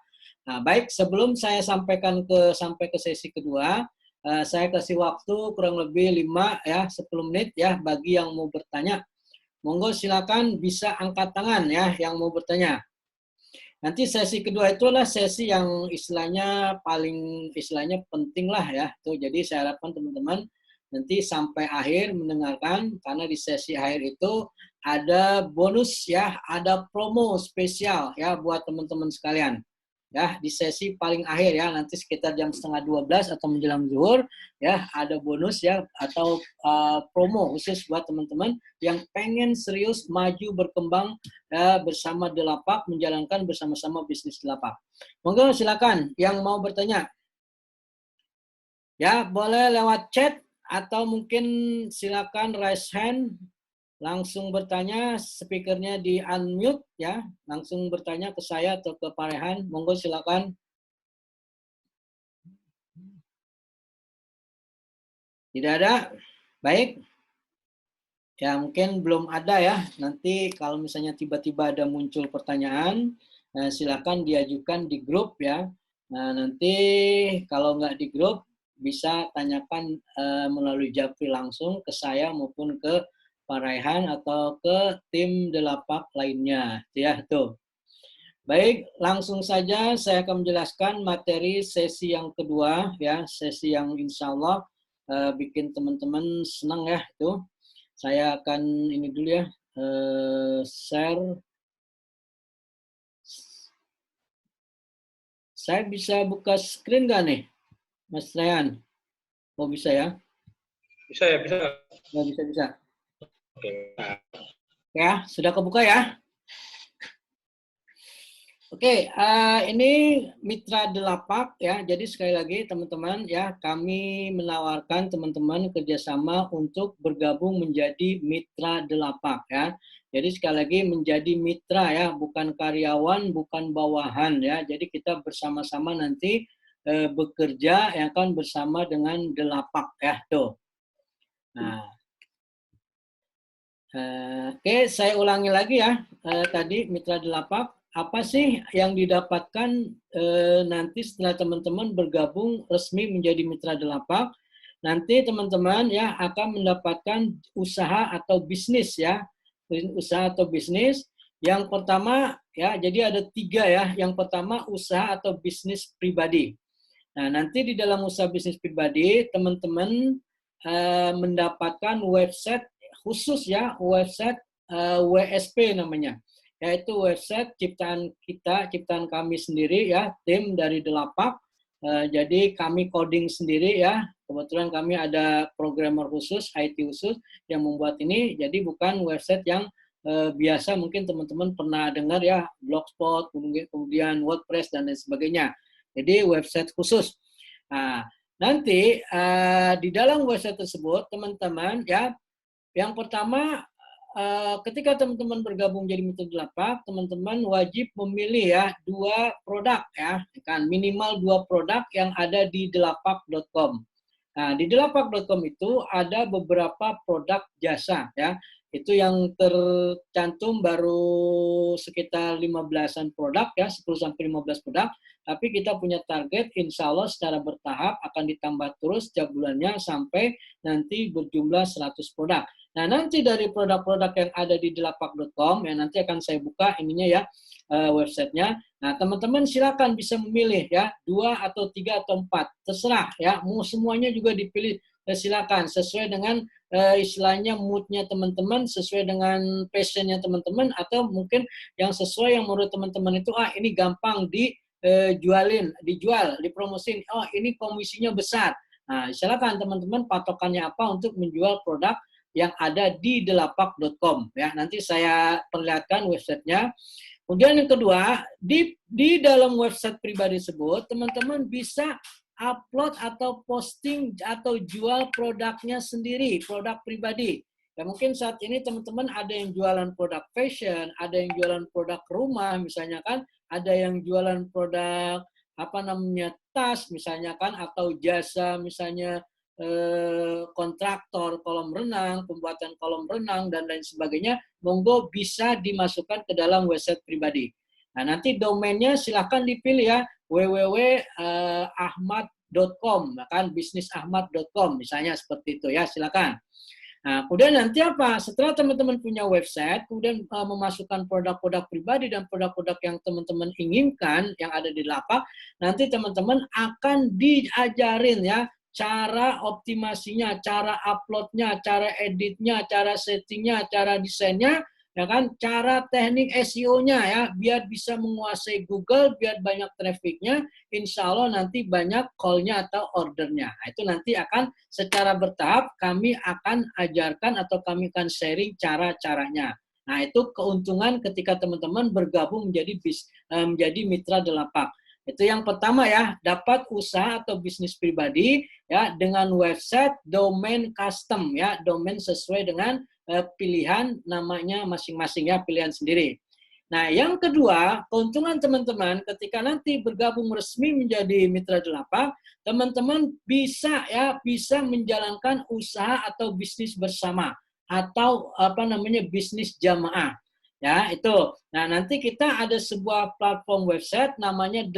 S1: Nah, baik, sebelum saya sampai ke sesi kedua, saya kasih waktu kurang lebih 10 menit ya bagi yang mau bertanya. Monggo silakan bisa angkat tangan ya yang mau bertanya. Nanti sesi kedua itu adalah sesi yang istilahnya penting lah ya. Tuh, jadi saya harapkan teman-teman nanti sampai akhir mendengarkan karena di sesi akhir itu ada bonus ya, ada promo spesial ya buat teman-teman sekalian. Ya, di sesi paling akhir ya, nanti sekitar jam 11:30 atau menjelang zuhur ya, ada bonus ya atau promo khusus buat teman-teman yang pengen serius maju berkembang bersama Delapak, menjalankan bersama-sama bisnis Delapak. Monggo silakan yang mau bertanya. Ya, boleh lewat chat atau mungkin silakan raise hand, langsung bertanya, speakernya di unmute ya, langsung bertanya ke saya atau ke Pak Rehan. Monggo silakan. Tidak ada? Baik. Ya, mungkin belum ada ya. Nanti kalau misalnya tiba-tiba ada muncul pertanyaan, silakan diajukan di grup ya. Nah, nanti kalau nggak di grup, bisa tanyakan melalui japri langsung ke saya maupun ke Pak Raihan atau ke tim Delapak lainnya. Ya, tuh. Baik, langsung saja saya akan menjelaskan materi sesi yang kedua ya, sesi yang insya Allah bikin teman-teman senang ya itu. Saya akan ini dulu ya, share. Saya bisa buka screen nggak nih, Mas Ryan? Oh bisa ya?
S4: Bisa ya, bisa.
S1: Oh, bisa.
S4: Oke.
S1: Ya, sudah kebuka ya? Oke, ini mitra Delapak ya. Jadi sekali lagi teman-teman ya, kami menawarkan teman-teman kerjasama untuk bergabung menjadi mitra Delapak ya. Jadi sekali lagi menjadi mitra ya, bukan karyawan, bukan bawahan ya. Jadi kita bersama-sama nanti bekerja ya kan bersama dengan Delapak ya tuh. Nah, oke, saya ulangi lagi ya. Tadi mitra Delapak. Apa sih yang didapatkan nanti setelah teman-teman bergabung resmi menjadi mitra Delapak? Nanti teman-teman ya akan mendapatkan usaha atau bisnis ya, usaha atau bisnis. Yang pertama ya, jadi ada 3 ya. Yang pertama usaha atau bisnis pribadi. Nah nanti di dalam usaha bisnis pribadi teman-teman mendapatkan website khusus ya, website WSP namanya. Yaitu website ciptaan kami sendiri ya, tim dari Delapak Jadi kami coding sendiri ya. Kebetulan kami ada programmer khusus, IT khusus yang membuat ini. Jadi bukan website yang biasa mungkin teman-teman pernah dengar ya, Blogspot, kemudian WordPress dan lain sebagainya. Jadi website khusus. Nah, nanti di dalam website tersebut teman-teman ya, yang pertama ketika teman-teman bergabung jadi Mitra Delapak, teman-teman wajib memilih ya 2 produk ya, kan minimal 2 produk yang ada di delapak.com. Nah, di delapak.com itu ada beberapa produk jasa ya. Itu yang tercantum baru sekitar 15-an produk ya, 10 sampai 15 produk. Tapi kita punya target insya Allah secara bertahap akan ditambah terus setiap bulannya sampai nanti berjumlah 100 produk. Nah, nanti dari produk-produk yang ada di delapak.com, ya nanti akan saya buka ininya ya, websitenya. Nah, teman-teman silakan bisa memilih ya, 2 atau 3 atau 4, terserah ya, mau semuanya juga dipilih, silakan sesuai dengan istilahnya moodnya teman-teman, sesuai dengan passionnya teman-teman, atau mungkin yang sesuai yang menurut teman-teman itu, ini gampang dijual, dipromosin, ini komisinya besar. Nah, silakan teman-teman patokannya apa untuk menjual produk yang ada di delapak.com ya. Nanti saya perlihatkan websitenya. Kemudian yang kedua, di dalam website pribadi tersebut, teman-teman bisa upload atau posting atau jual produknya sendiri, produk pribadi. Ya mungkin saat ini teman-teman ada yang jualan produk fashion, ada yang jualan produk rumah misalnya kan, ada yang jualan produk tas misalnya kan, atau jasa misalnya kontraktor kolam renang, pembuatan kolam renang, dan lain sebagainya, monggo bisa dimasukkan ke dalam website pribadi. Nah, nanti domainnya silahkan dipilih ya, www.ahmad.com, kan bisnisahmad.com, misalnya seperti itu ya, silakan. Nah, kemudian nanti apa? Setelah teman-teman punya website, kemudian memasukkan produk-produk pribadi dan produk-produk yang teman-teman inginkan, yang ada di Lapak, nanti teman-teman akan diajarin ya, cara optimasinya, cara uploadnya, cara editnya, cara settingnya, cara desainnya, ya kan, cara teknik SEO-nya ya, biar bisa menguasai Google, biar banyak trafficnya, insya Allah nanti banyak call-nya atau ordernya. Nah, itu nanti akan secara bertahap kami akan ajarkan atau kami akan sharing cara-caranya. Nah, itu keuntungan ketika teman-teman bergabung menjadi Mitra Delapak. Itu yang pertama ya, dapat usaha atau bisnis pribadi ya dengan website domain custom ya, domain sesuai dengan pilihan namanya masing-masing ya, pilihan sendiri. Nah, yang kedua, keuntungan teman-teman ketika nanti bergabung resmi menjadi Mitra Delapak, teman-teman bisa menjalankan usaha atau bisnis bersama atau bisnis jamaah. Ya, itu. Nah, nanti kita ada sebuah platform website namanya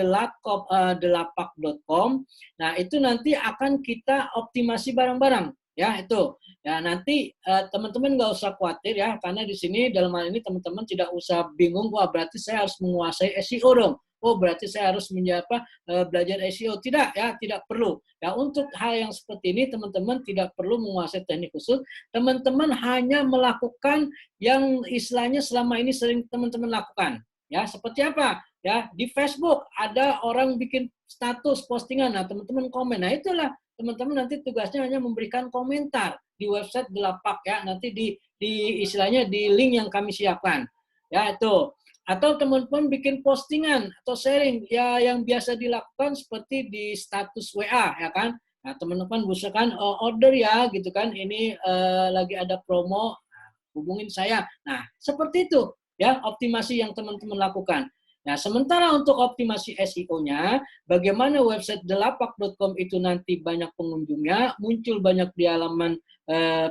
S1: delapak.com. Nah, itu nanti akan kita optimasi bareng-bareng. Ya, itu. Ya, nanti teman-teman nggak usah khawatir ya, karena di sini dalam hal ini teman-teman tidak usah bingung, wah berarti saya harus menguasai SEO dong. Oh, berarti saya harus belajar SEO. Tidak ya, tidak perlu. Ya, untuk hal yang seperti ini teman-teman tidak perlu menguasai teknik khusus. Teman-teman hanya melakukan yang istilahnya selama ini sering teman-teman lakukan. Ya, seperti apa? Ya, di Facebook ada orang bikin status postingan, nah teman-teman komen. Nah, itulah teman-teman nanti tugasnya hanya memberikan komentar di website Delapak ya, nanti di istilahnya di link yang kami siapkan. Ya, itu. Atau teman-teman bikin postingan atau sharing ya yang biasa dilakukan seperti di status WA ya kan. Nah, teman-teman usahakan order ya gitu kan. Ini lagi ada promo, hubungin saya. Nah, seperti itu ya optimasi yang teman-teman lakukan. Nah, sementara untuk optimasi SEO-nya, bagaimana website delapak.com itu nanti banyak pengunjungnya, muncul banyak di halaman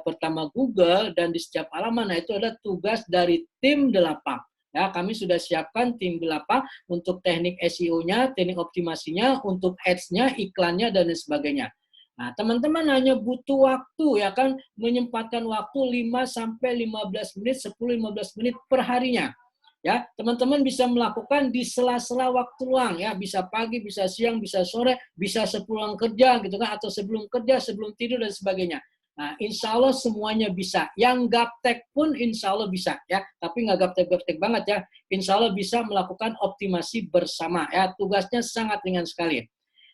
S1: pertama Google dan di setiap halaman. Nah, itu adalah tugas dari tim Delapak. Ya, kami sudah siapkan tim Delapak untuk teknik SEO-nya, teknik optimasinya, untuk ads-nya, iklannya, dan lain sebagainya. Nah, teman-teman hanya butuh waktu ya kan, menyempatkan waktu 5-15 menit, 10-15 menit per harinya. Ya, teman-teman bisa melakukan di sela-sela waktu luang ya, bisa pagi, bisa siang, bisa sore, bisa sepulang kerja gitu kan, atau sebelum kerja, sebelum tidur dan sebagainya. Nah, insya Allah semuanya bisa. Yang gaptek pun insya Allah bisa ya, tapi nggak gaptek-gaptek banget ya. Insya Allah bisa melakukan optimasi bersama ya. Tugasnya sangat ringan sekali.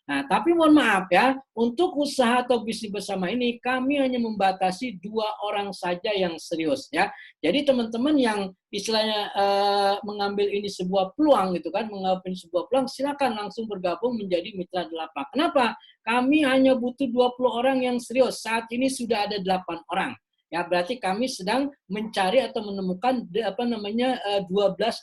S1: Nah, tapi mohon maaf ya, untuk usaha atau bisnis bersama ini kami hanya membatasi 2 orang saja yang serius ya. Jadi teman-teman yang istilahnya mengambil ini sebuah peluang gitu kan, mengambil ini sebuah peluang, silakan langsung bergabung menjadi mitra Delapak. Kenapa? Kami hanya butuh 20 orang yang serius. Saat ini sudah ada 8 orang. Ya, berarti kami sedang mencari atau menemukan 12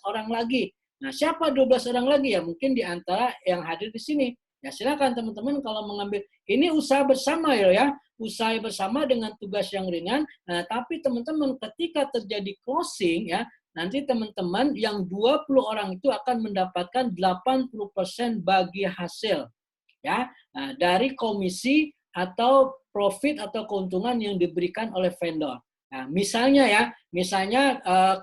S1: orang lagi. Nah, siapa 12 orang lagi ya? Mungkin di antara yang hadir di sini. Ya silakan teman-teman kalau mengambil ini usaha bersama ya, usaha bersama dengan tugas yang ringan. Nah, tapi teman-teman ketika terjadi closing ya, nanti teman-teman yang 20 orang itu akan mendapatkan 80% bagi hasil ya. Nah, dari komisi atau profit atau keuntungan yang diberikan oleh vendor. Nah, misalnya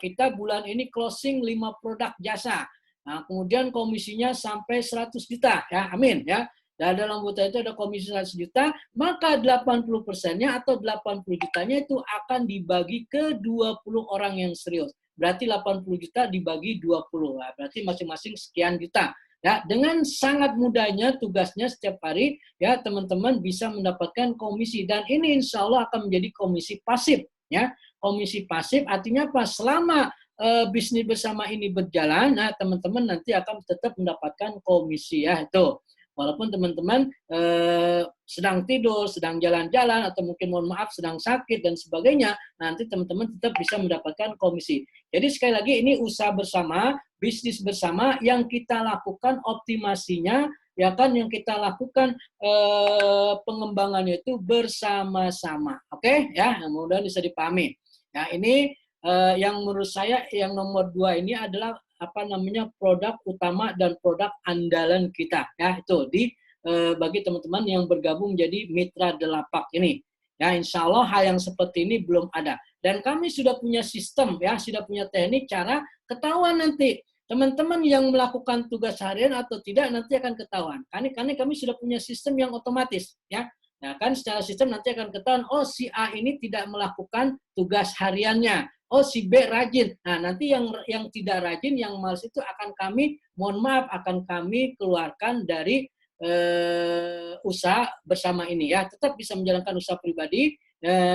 S1: kita bulan ini closing 5 produk jasa. Nah, kemudian komisinya sampai 100 juta, ya, amin, ya. Dan dalam buta itu ada komisi 100 juta, maka 80%-nya atau 80 jutanya itu akan dibagi ke 20 orang yang serius. Berarti 80 juta dibagi 20, nah, berarti masing-masing sekian juta. Ya, dengan sangat mudahnya tugasnya setiap hari, ya teman-teman bisa mendapatkan komisi. Dan ini insya Allah akan menjadi komisi pasif. Ya, komisi pasif artinya apa? Selama bisnis bersama ini berjalan, nah teman-teman nanti akan tetap mendapatkan komisi ya itu. Walaupun teman-teman sedang tidur, sedang jalan-jalan, atau mungkin mohon maaf sedang sakit dan sebagainya, nanti teman-teman tetap bisa mendapatkan komisi. Jadi sekali lagi ini usaha bersama, bisnis bersama yang kita lakukan optimasinya, ya kan, yang kita lakukan pengembangannya itu bersama-sama. Oke, ya, mudah-mudahan bisa dipahami. Nah, ini yang menurut saya yang nomor 2 ini adalah produk utama dan produk andalan kita ya, itu bagi teman-teman yang bergabung menjadi mitra Delapak ini ya. Insya Allah hal yang seperti ini belum ada dan kami sudah punya sistem ya, sudah punya teknik cara ketahuan nanti teman-teman yang melakukan tugas harian atau tidak nanti akan ketahuan karena kami sudah punya sistem yang otomatis ya. Nah, kan secara sistem nanti akan ketahuan, oh si A ini tidak melakukan tugas hariannya. Oh si B rajin. Nah, nanti yang tidak rajin, yang malas itu akan kami, mohon maaf, akan kami keluarkan dari usaha bersama ini ya. Tetap bisa menjalankan usaha pribadi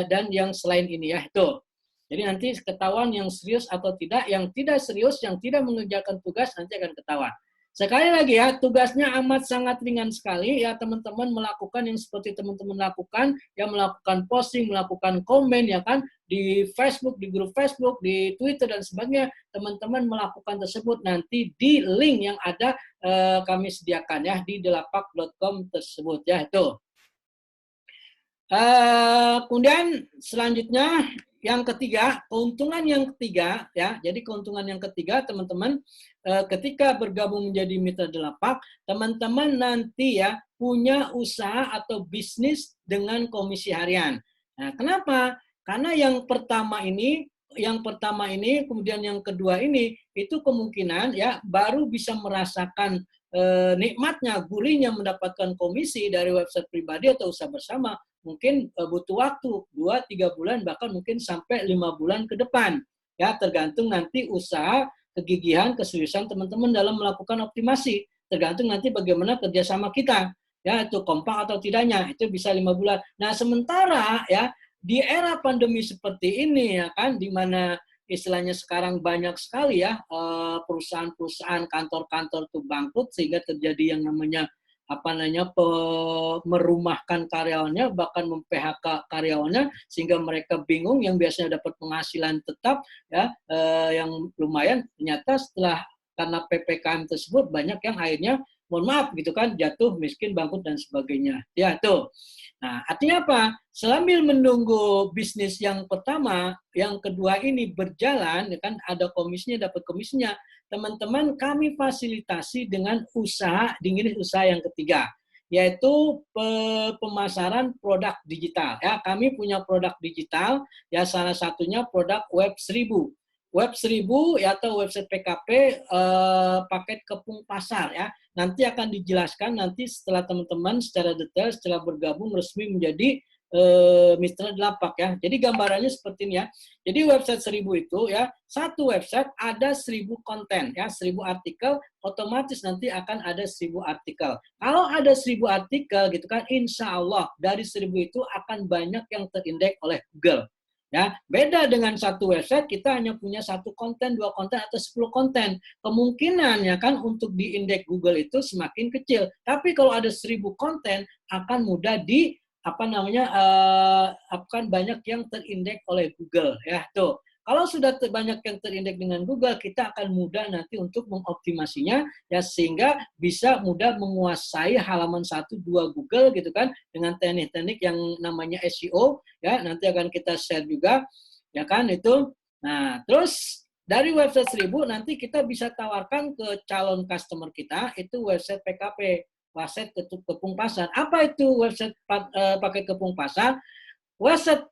S1: dan yang selain ini ya, itu. Jadi nanti ketahuan yang serius atau tidak, yang tidak serius, yang tidak mengerjakan tugas nanti akan ketahuan. Sekali lagi ya, tugasnya amat sangat ringan sekali ya, teman-teman melakukan yang seperti teman-teman lakukan, yang melakukan posting, melakukan komen ya kan, di Facebook, di grup Facebook, di Twitter dan sebagainya, teman-teman melakukan tersebut nanti di link yang ada kami sediakan ya di delapak.com tersebut ya itu. Kemudian selanjutnya yang ketiga, keuntungan yang ketiga ya. Jadi keuntungan yang ketiga teman-teman ketika bergabung menjadi mitra Delapak, teman-teman nanti ya punya usaha atau bisnis dengan komisi harian. Nah, kenapa? Karena yang pertama ini, kemudian yang kedua ini itu kemungkinan ya baru bisa merasakan nikmatnya, gurihnya mendapatkan komisi dari website pribadi atau usaha bersama. Mungkin butuh waktu 2-3 bulan, bahkan mungkin sampai 5 bulan ke depan. Ya, tergantung nanti usaha, kegigihan, keseriusan teman-teman dalam melakukan optimasi. Tergantung nanti bagaimana kerjasama kita. Ya, itu kompak atau tidaknya, itu bisa 5 bulan. Nah, sementara ya, di era pandemi seperti ini ya kan, di mana istilahnya sekarang banyak sekali ya perusahaan-perusahaan, kantor-kantor itu bangkrut sehingga terjadi yang namanya merumahkan karyawannya, bahkan mem-PHK karyawannya sehingga mereka bingung, yang biasanya dapat penghasilan tetap ya yang lumayan, ternyata setelah karena PPKM tersebut banyak yang akhirnya mohon maaf gitu kan jatuh miskin, bangkrut dan sebagainya. Ya tuh. Nah, artinya apa? Sambil menunggu bisnis yang pertama, yang kedua ini berjalan, ya kan ada komisinya, dapat komisinya. Teman-teman kami fasilitasi dengan usaha yang ketiga, yaitu pemasaran produk digital. Ya, kami punya produk digital, ya salah satunya produk Web 1000. Web 1000 ya, atau website PKP paket kepung pasar ya. Nanti akan dijelaskan nanti setelah teman-teman secara detail setelah bergabung resmi menjadi Mitra Delapak ya. Jadi gambarannya seperti ini ya. Jadi website 1000 itu ya, satu website ada 1000 konten ya, 1000 artikel, otomatis nanti akan ada 1000 artikel. Kalau ada 1000 artikel gitu kan, insya Allah dari 1000 itu akan banyak yang terindeks oleh Google. Ya, beda dengan satu website kita hanya punya satu konten, dua konten atau 10 konten. Kemungkinannya kan untuk diindeks Google itu semakin kecil. Tapi kalau ada 1000 konten akan mudah akan banyak yang terindeks oleh Google ya tuh. Kalau sudah banyak yang terindeks dengan Google, kita akan mudah nanti untuk mengoptimasinya ya, sehingga bisa mudah menguasai halaman 1, 2 Google gitu kan, dengan teknik-teknik yang namanya SEO ya, nanti akan kita share juga ya kan itu. Nah, terus dari website 1000 nanti kita bisa tawarkan ke calon customer kita itu website PKP, website kepung pasar. Apa itu website pakai kepung pasar? Website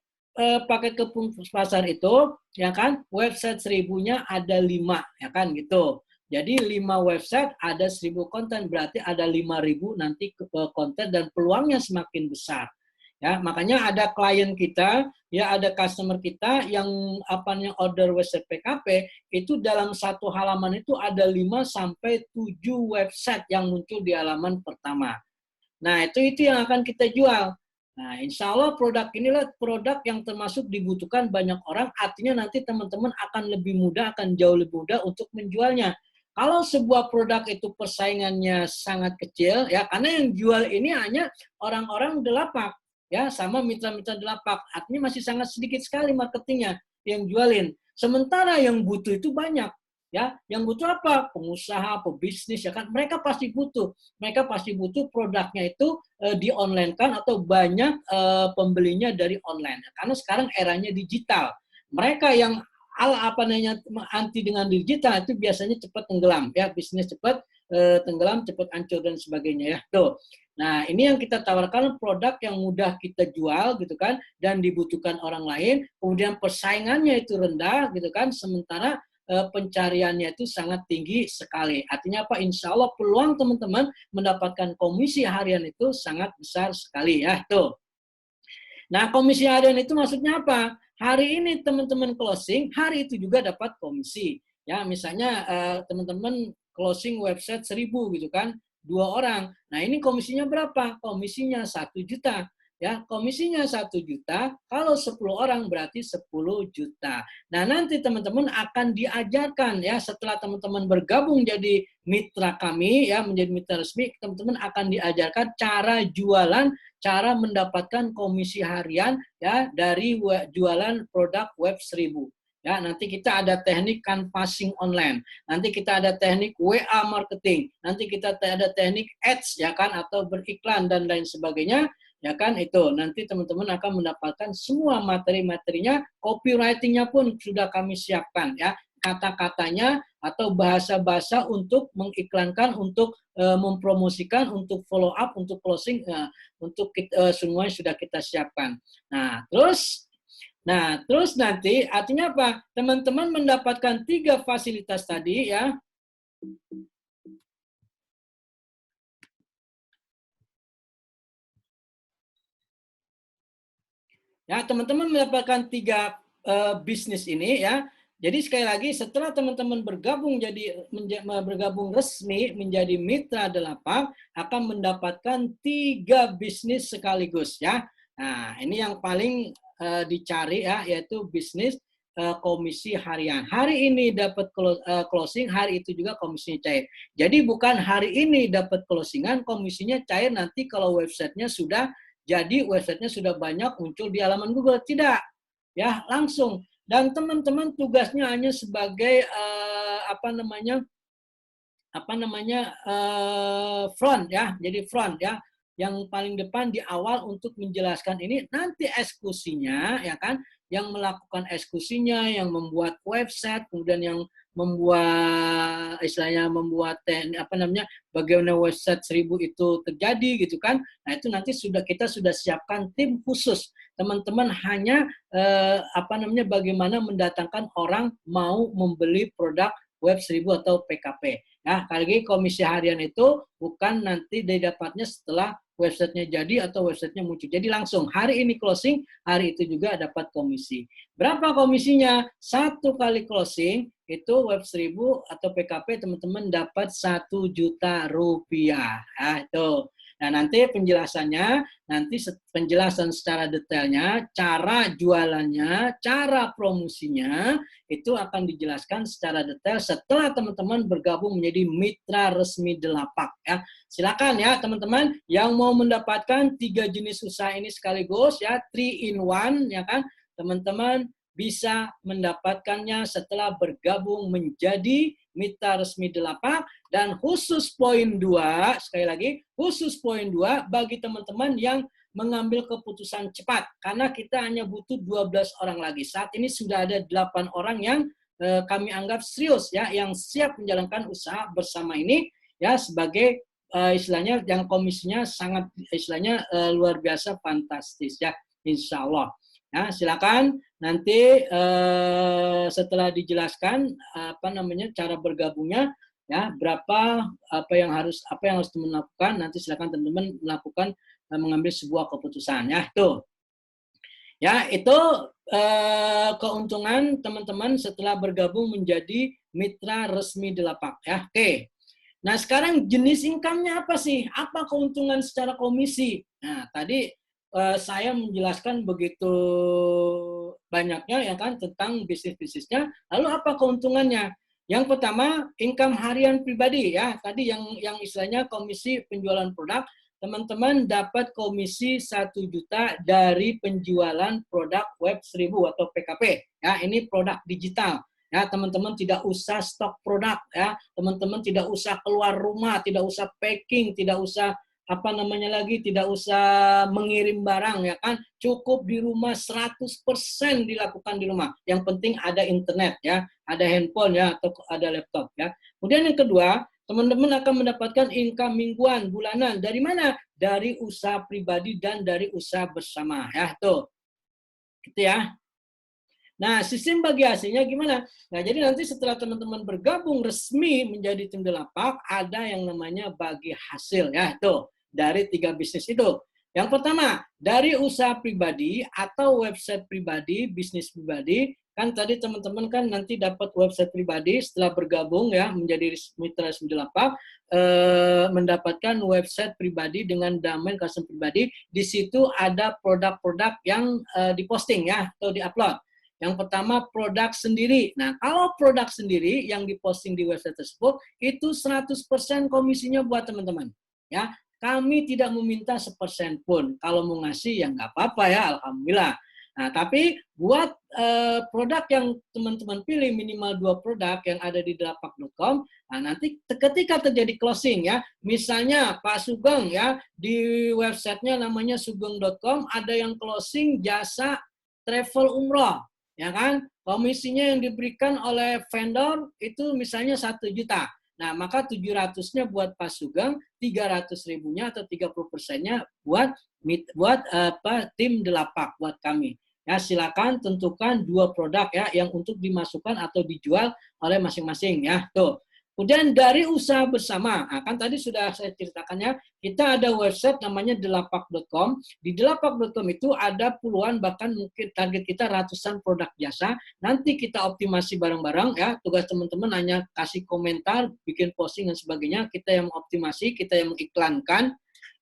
S1: pakai kepung pasar itu ya kan, website 1000-nya ada 5 ya kan gitu. Jadi 5 website ada 1000 konten, berarti ada 5000 nanti konten dan peluangnya semakin besar. Ya, makanya ada klien kita, ya ada customer kita yang order website PKP itu dalam satu halaman itu ada 5 sampai 7 website yang muncul di halaman pertama. Nah, itu yang akan kita jual. Nah, insya Allah produk inilah produk yang termasuk dibutuhkan banyak orang, artinya nanti teman-teman akan lebih mudah, akan jauh lebih mudah untuk menjualnya. Kalau sebuah produk itu persaingannya sangat kecil, ya karena yang jual ini hanya orang-orang Delapak, ya sama mitra-mitra Delapak, artinya masih sangat sedikit sekali marketingnya yang jualin. Sementara yang butuh itu banyak. Ya, yang butuh apa? Pengusaha, pebisnis ya kan. Mereka pasti butuh produknya itu di online kan, atau banyak pembelinya dari online. Karena sekarang eranya digital. Mereka yang anti dengan digital itu biasanya cepat tenggelam ya, bisnis cepat tenggelam, cepat hancur dan sebagainya ya. Tuh. Nah, ini yang kita tawarkan produk yang mudah kita jual gitu kan, dan dibutuhkan orang lain, kemudian persaingannya itu rendah gitu kan, sementara pencariannya itu sangat tinggi sekali. Artinya apa? Insya Allah peluang teman-teman mendapatkan komisi harian itu sangat besar sekali ya. Tuh. Nah, komisi harian itu maksudnya apa? Hari ini teman-teman closing, hari itu juga dapat komisi. Ya, misalnya teman-teman closing website 1000 gitu kan, 2 orang. Nah, ini komisinya berapa? Komisinya 1 juta. Ya, komisinya 1 juta, kalau 10 orang berarti 10 juta. Nah, nanti teman-teman akan diajarkan ya, setelah teman-teman bergabung jadi mitra kami ya, menjadi mitra resmi, teman-teman akan diajarkan cara jualan, cara mendapatkan komisi harian ya dari jualan produk web 1000. Ya, nanti kita ada teknik canvassing online, nanti kita ada teknik WA marketing, nanti kita ada teknik ads ya kan, atau beriklan dan lain sebagainya. Ya kan itu, nanti teman-teman akan mendapatkan semua materi-materinya, copywriting-nya pun sudah kami siapkan ya, kata-katanya atau bahasa-bahasa untuk mengiklankan, untuk mempromosikan, untuk follow up, untuk closing, untuk semuanya sudah kita siapkan. Nah, terus nanti artinya apa? Teman-teman mendapatkan 3 fasilitas tadi ya. Ya, teman-teman mendapatkan 3 bisnis ini ya. Jadi sekali lagi setelah teman-teman bergabung bergabung resmi menjadi mitra Delapak, akan mendapatkan 3 bisnis sekaligus ya. Nah, ini yang paling dicari ya, yaitu bisnis komisi harian. Hari ini dapat closing, hari itu juga komisinya cair. Jadi bukan hari ini dapat closingan, komisinya cair nanti kalau websitenya sudah jadi, websitenya sudah banyak muncul di halaman Google. Tidak, ya langsung. Dan teman-teman tugasnya hanya sebagai front ya, jadi front ya, yang paling depan di awal untuk menjelaskan ini. Nanti eksekusinya ya kan, yang melakukan eksekusinya, yang membuat website, kemudian yang membuat bagaimana website 1000 itu terjadi gitu kan. Nah, itu nanti kita sudah siapkan tim khusus. Teman-teman hanya bagaimana mendatangkan orang mau membeli produk web 1000 atau PKP. Ya, kali ini komisi harian itu bukan nanti didapatnya setelah websitenya jadi atau websitenya muncul. Jadi langsung hari ini closing, hari itu juga dapat komisi. Berapa komisinya? 1 kali closing itu web 1000 atau PKP teman-teman dapat 1 juta rupiah. Nah, itu. Nah, nanti penjelasannya, nanti penjelasan secara detailnya, cara jualannya, cara promosinya, itu akan dijelaskan secara detail setelah teman-teman bergabung menjadi mitra resmi Delapak. Ya. Silakan ya teman-teman yang mau mendapatkan 3 jenis usaha ini sekaligus, ya 3 in 1, ya kan, teman-teman bisa mendapatkannya setelah bergabung menjadi mitra resmi Delapak. Dan khusus poin 2, sekali lagi, khusus poin 2 bagi teman-teman yang mengambil keputusan cepat. Karena kita hanya butuh 12 orang lagi. Saat ini sudah ada 8 orang yang kami anggap serius, ya, yang siap menjalankan usaha bersama ini, ya, sebagai istilahnya yang komisinya sangat istilahnya luar biasa fantastis, ya, insya Allah. Ya, silakan nanti setelah dijelaskan cara bergabungnya, ya, berapa apa yang harus teman lakukan, nanti silakan teman-teman melakukan mengambil sebuah keputusan, ya. Itu. Ya, itu keuntungan teman-teman setelah bergabung menjadi mitra resmi Delapak, ya. Oke. Nah, sekarang jenis income-nya apa sih? Apa keuntungan secara komisi? Nah, tadi saya menjelaskan begitu banyaknya, ya kan, tentang bisnis-bisnisnya. Lalu apa keuntungannya? Yang pertama, income harian pribadi, ya. Tadi yang istilahnya komisi penjualan produk, teman-teman dapat komisi 1 juta dari penjualan produk web 1000 atau PKP. Ya, ini produk digital. Ya, teman-teman tidak usah stok produk, ya. Teman-teman tidak usah keluar rumah, tidak usah packing, tidak usah tidak usah mengirim barang, ya kan, cukup di rumah 100% dilakukan di rumah. Yang penting ada internet, ya, ada handphone, ya, atau ada laptop, ya. Kemudian yang kedua, teman-teman akan mendapatkan income mingguan, bulanan. Dari mana? Dari usaha pribadi dan dari usaha bersama, ya, tuh. Gitu ya. Nah, sistem bagi hasilnya gimana? Nah, jadi nanti setelah teman-teman bergabung resmi menjadi tim Delapak, ada yang namanya bagi hasil, ya, tuh. Dari 3 bisnis itu. Yang pertama, dari usaha pribadi atau website pribadi, bisnis pribadi, kan tadi teman-teman kan nanti dapat website pribadi setelah bergabung, ya, menjadi mitra resmi Delapak, mendapatkan website pribadi dengan domain custom pribadi. Di situ ada produk-produk yang diposting, ya, atau diupload. Yang pertama produk sendiri. Nah, kalau produk sendiri yang diposting di website tersebut itu 100% komisinya buat teman-teman. Ya, kami tidak meminta 1% pun. Kalau mau ngasih ya nggak apa-apa, ya, alhamdulillah. Nah, tapi buat produk yang teman-teman pilih minimal 2 produk yang ada di delapak.com, nah nanti ketika terjadi closing, ya, misalnya Pak Sugeng, ya, di websitenya namanya sugeng.com ada yang closing jasa travel umroh, ya kan, komisinya yang diberikan oleh vendor itu misalnya 1 juta. Nah, maka 700-nya buat Pak Sugeng, 300.000-nya atau 30%-nya buat tim Delapak, buat kami. Ya, silakan tentukan 2 produk, ya, yang untuk dimasukkan atau dijual oleh masing-masing, ya. Tuh. Kemudian dari usaha bersama, nah, kan tadi sudah saya ceritakannya, kita ada website namanya delapak.com. Di delapak.com itu ada puluhan, bahkan mungkin target kita ratusan produk jasa. Nanti kita optimasi bareng-bareng, ya. Tugas teman-teman hanya kasih komentar, bikin posting dan sebagainya. Kita yang mengoptimasi, kita yang mengiklankan.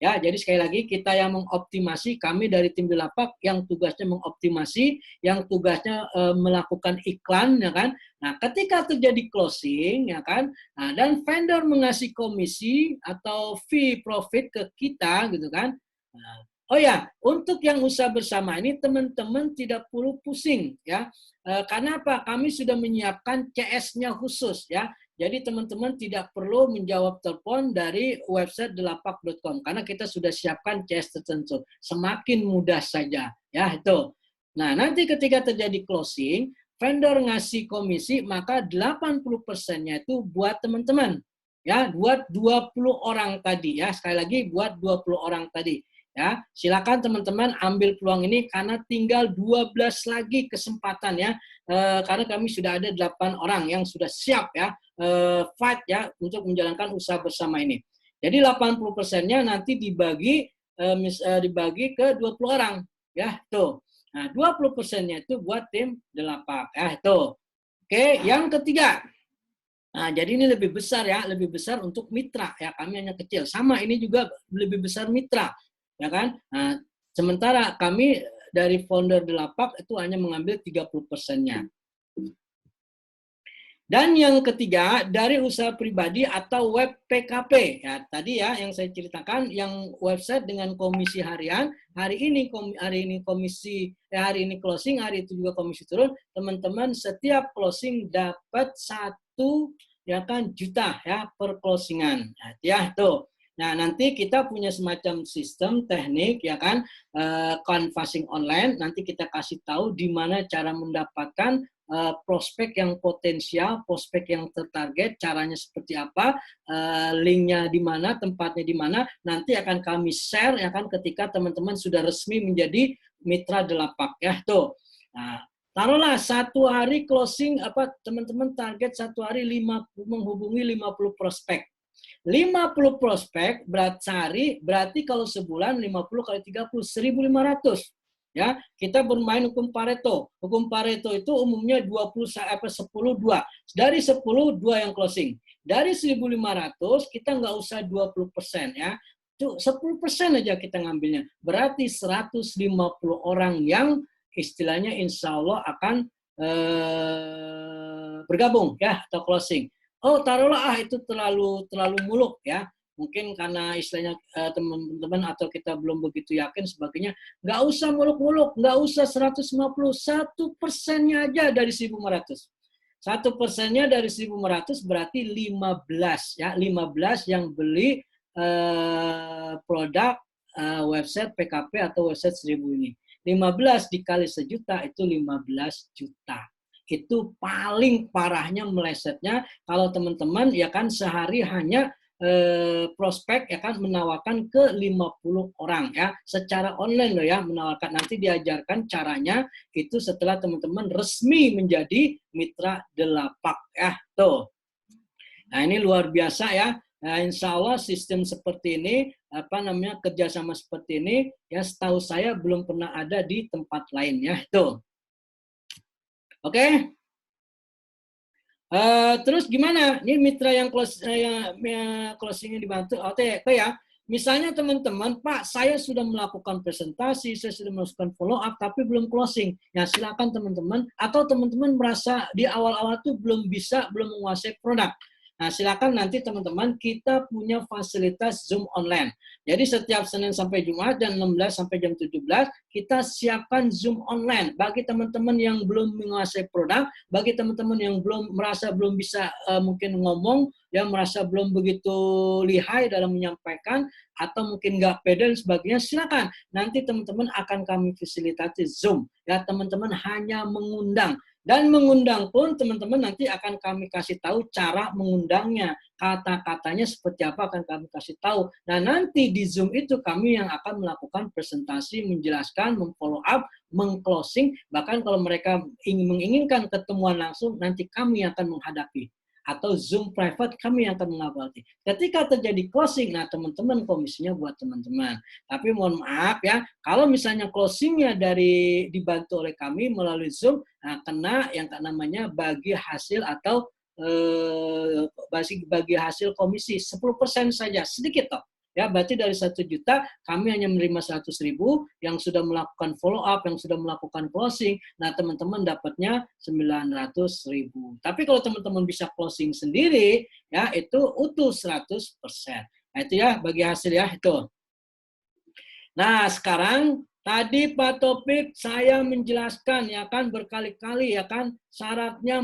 S1: Ya, jadi sekali lagi kita yang mengoptimasi, kami dari tim Delapak yang tugasnya mengoptimasi, yang tugasnya melakukan iklan, ya kan. Nah, ketika terjadi closing, ya kan, nah, dan vendor mengasih komisi atau fee profit ke kita, gitu kan. Nah, oh ya, untuk yang usaha bersama ini teman-teman tidak perlu pusing, ya. Karena apa? Kami sudah menyiapkan CS-nya khusus, ya. Jadi teman-teman tidak perlu menjawab telepon dari website delapak.com karena kita sudah siapkan CS tertentu. Semakin mudah saja, ya, itu. Nah, nanti ketika terjadi closing, vendor ngasih komisi, maka 80%-nya itu buat teman-teman. Ya, buat 20 orang tadi, ya. Sekali lagi buat 20 orang tadi. Ya, silakan teman-teman ambil peluang ini karena tinggal 12 lagi kesempatan, ya. Karena kami sudah ada 8 orang yang sudah siap, ya, fight, ya, untuk menjalankan usaha bersama ini. Jadi 80%-nya nanti dibagi dibagi ke 20 orang. Ya, tuh. Nah, 20%-nya itu buat tim Delapak. Ya, tuh. Oke, yang ketiga. Nah, jadi ini lebih besar ya, lebih besar untuk mitra ya. Kami hanya kecil. Sama ini juga lebih besar mitra, ya kan? Nah, sementara kami dari founder Delapak itu hanya mengambil 30%-nya. Dan yang ketiga, dari usaha pribadi atau web PKP. Ya, tadi ya yang saya ceritakan, yang website dengan komisi harian, hari ini komisi, hari ini closing, hari itu juga komisi turun. Teman-teman setiap closing dapat 1 ya kan juta ya per closingan. Nah, ya tuh. Nah, nanti kita punya semacam sistem teknik ya kan, canvassing online. Nanti kita kasih tahu di mana cara mendapatkan prospek yang potensial, prospek yang tertarget, caranya seperti apa, linknya di mana, tempatnya di mana, nanti akan kami share ya kan ketika teman-teman sudah resmi menjadi mitra Delapak ya tuh. Nah, taruhlah 1 hari closing teman-teman target 1 hari menghubungi 50 prospek. 50 prospek berarti kalau sebulan 50 kali 30 1.500. Ya, kita bermain hukum Pareto. Hukum Pareto itu umumnya 10 2. Dari 10 2 yang closing. Dari 1.500 kita nggak usah 20% ya. 10% aja kita ngambilnya. Berarti 150 orang yang istilahnya insya Allah akan bergabung ya atau closing. Oh, taruhlah itu terlalu muluk ya. Mungkin karena istilahnya teman-teman atau kita belum begitu yakin sebagainya, nggak usah muluk-muluk, nggak usah 150, 1%-nya aja dari 1.500. 1%-nya dari 1.500 berarti 15 ya, 15 yang beli produk website PKP atau website 1.000 ini. 15 dikali sejuta itu 15 juta. Itu paling parahnya melesetnya kalau teman-teman ya kan sehari hanya prospek ya kan menawarkan ke 50 orang ya secara online loh ya, menawarkan. Nanti diajarkan caranya itu setelah teman-teman resmi menjadi mitra Delapak ya tuh. Nah, ini luar biasa ya. Nah, insya Allah sistem seperti ini kerjasama seperti ini ya setahu saya belum pernah ada di tempat lain ya tuh. Oke. Terus gimana? Ini mitra yang closingnya dibantu OTK ya. Misalnya teman-teman, Pak, saya sudah melakukan presentasi, saya sudah melakukan follow up, tapi belum closing. Ya silakan teman-teman, atau teman-teman merasa di awal-awal tuh belum menguasai produk. Nah, silakan nanti teman-teman kita punya fasilitas Zoom online. Jadi setiap Senin sampai Jumat jam 16 sampai jam 17 kita siapkan Zoom online bagi teman-teman yang belum menguasai produk, bagi teman-teman yang merasa belum bisa mungkin ngomong, yang merasa belum begitu lihai dalam menyampaikan atau mungkin nggak pede dan sebagainya, silakan. Nanti teman-teman akan kami fasilitasi Zoom. Ya, teman-teman hanya mengundang. Dan mengundang pun teman-teman nanti akan kami kasih tahu cara mengundangnya. Kata-katanya seperti apa akan kami kasih tahu. Nah, nanti di Zoom itu kami yang akan melakukan presentasi, menjelaskan, memfollow up, mengclosing. Bahkan kalau mereka menginginkan ketemuan langsung, nanti kami akan menghadapi. Atau Zoom private kami yang akan mengawali. Ketika terjadi closing, nah teman-teman komisinya buat teman-teman. Tapi mohon maaf ya, kalau misalnya closingnya dibantu oleh kami melalui Zoom, nah kena yang namanya bagi hasil atau bagi hasil komisi 10% saja, sedikit toh. Ya, berarti dari 1 juta kami hanya menerima 100.000 yang sudah melakukan follow up, yang sudah melakukan closing. Nah, teman-teman dapatnya 900.000. Tapi kalau teman-teman bisa closing sendiri, ya itu utuh 100%. Nah, itu ya bagi hasil ya itu. Nah, sekarang tadi Pak Topik saya menjelaskan ya kan berkali-kali ya kan syaratnya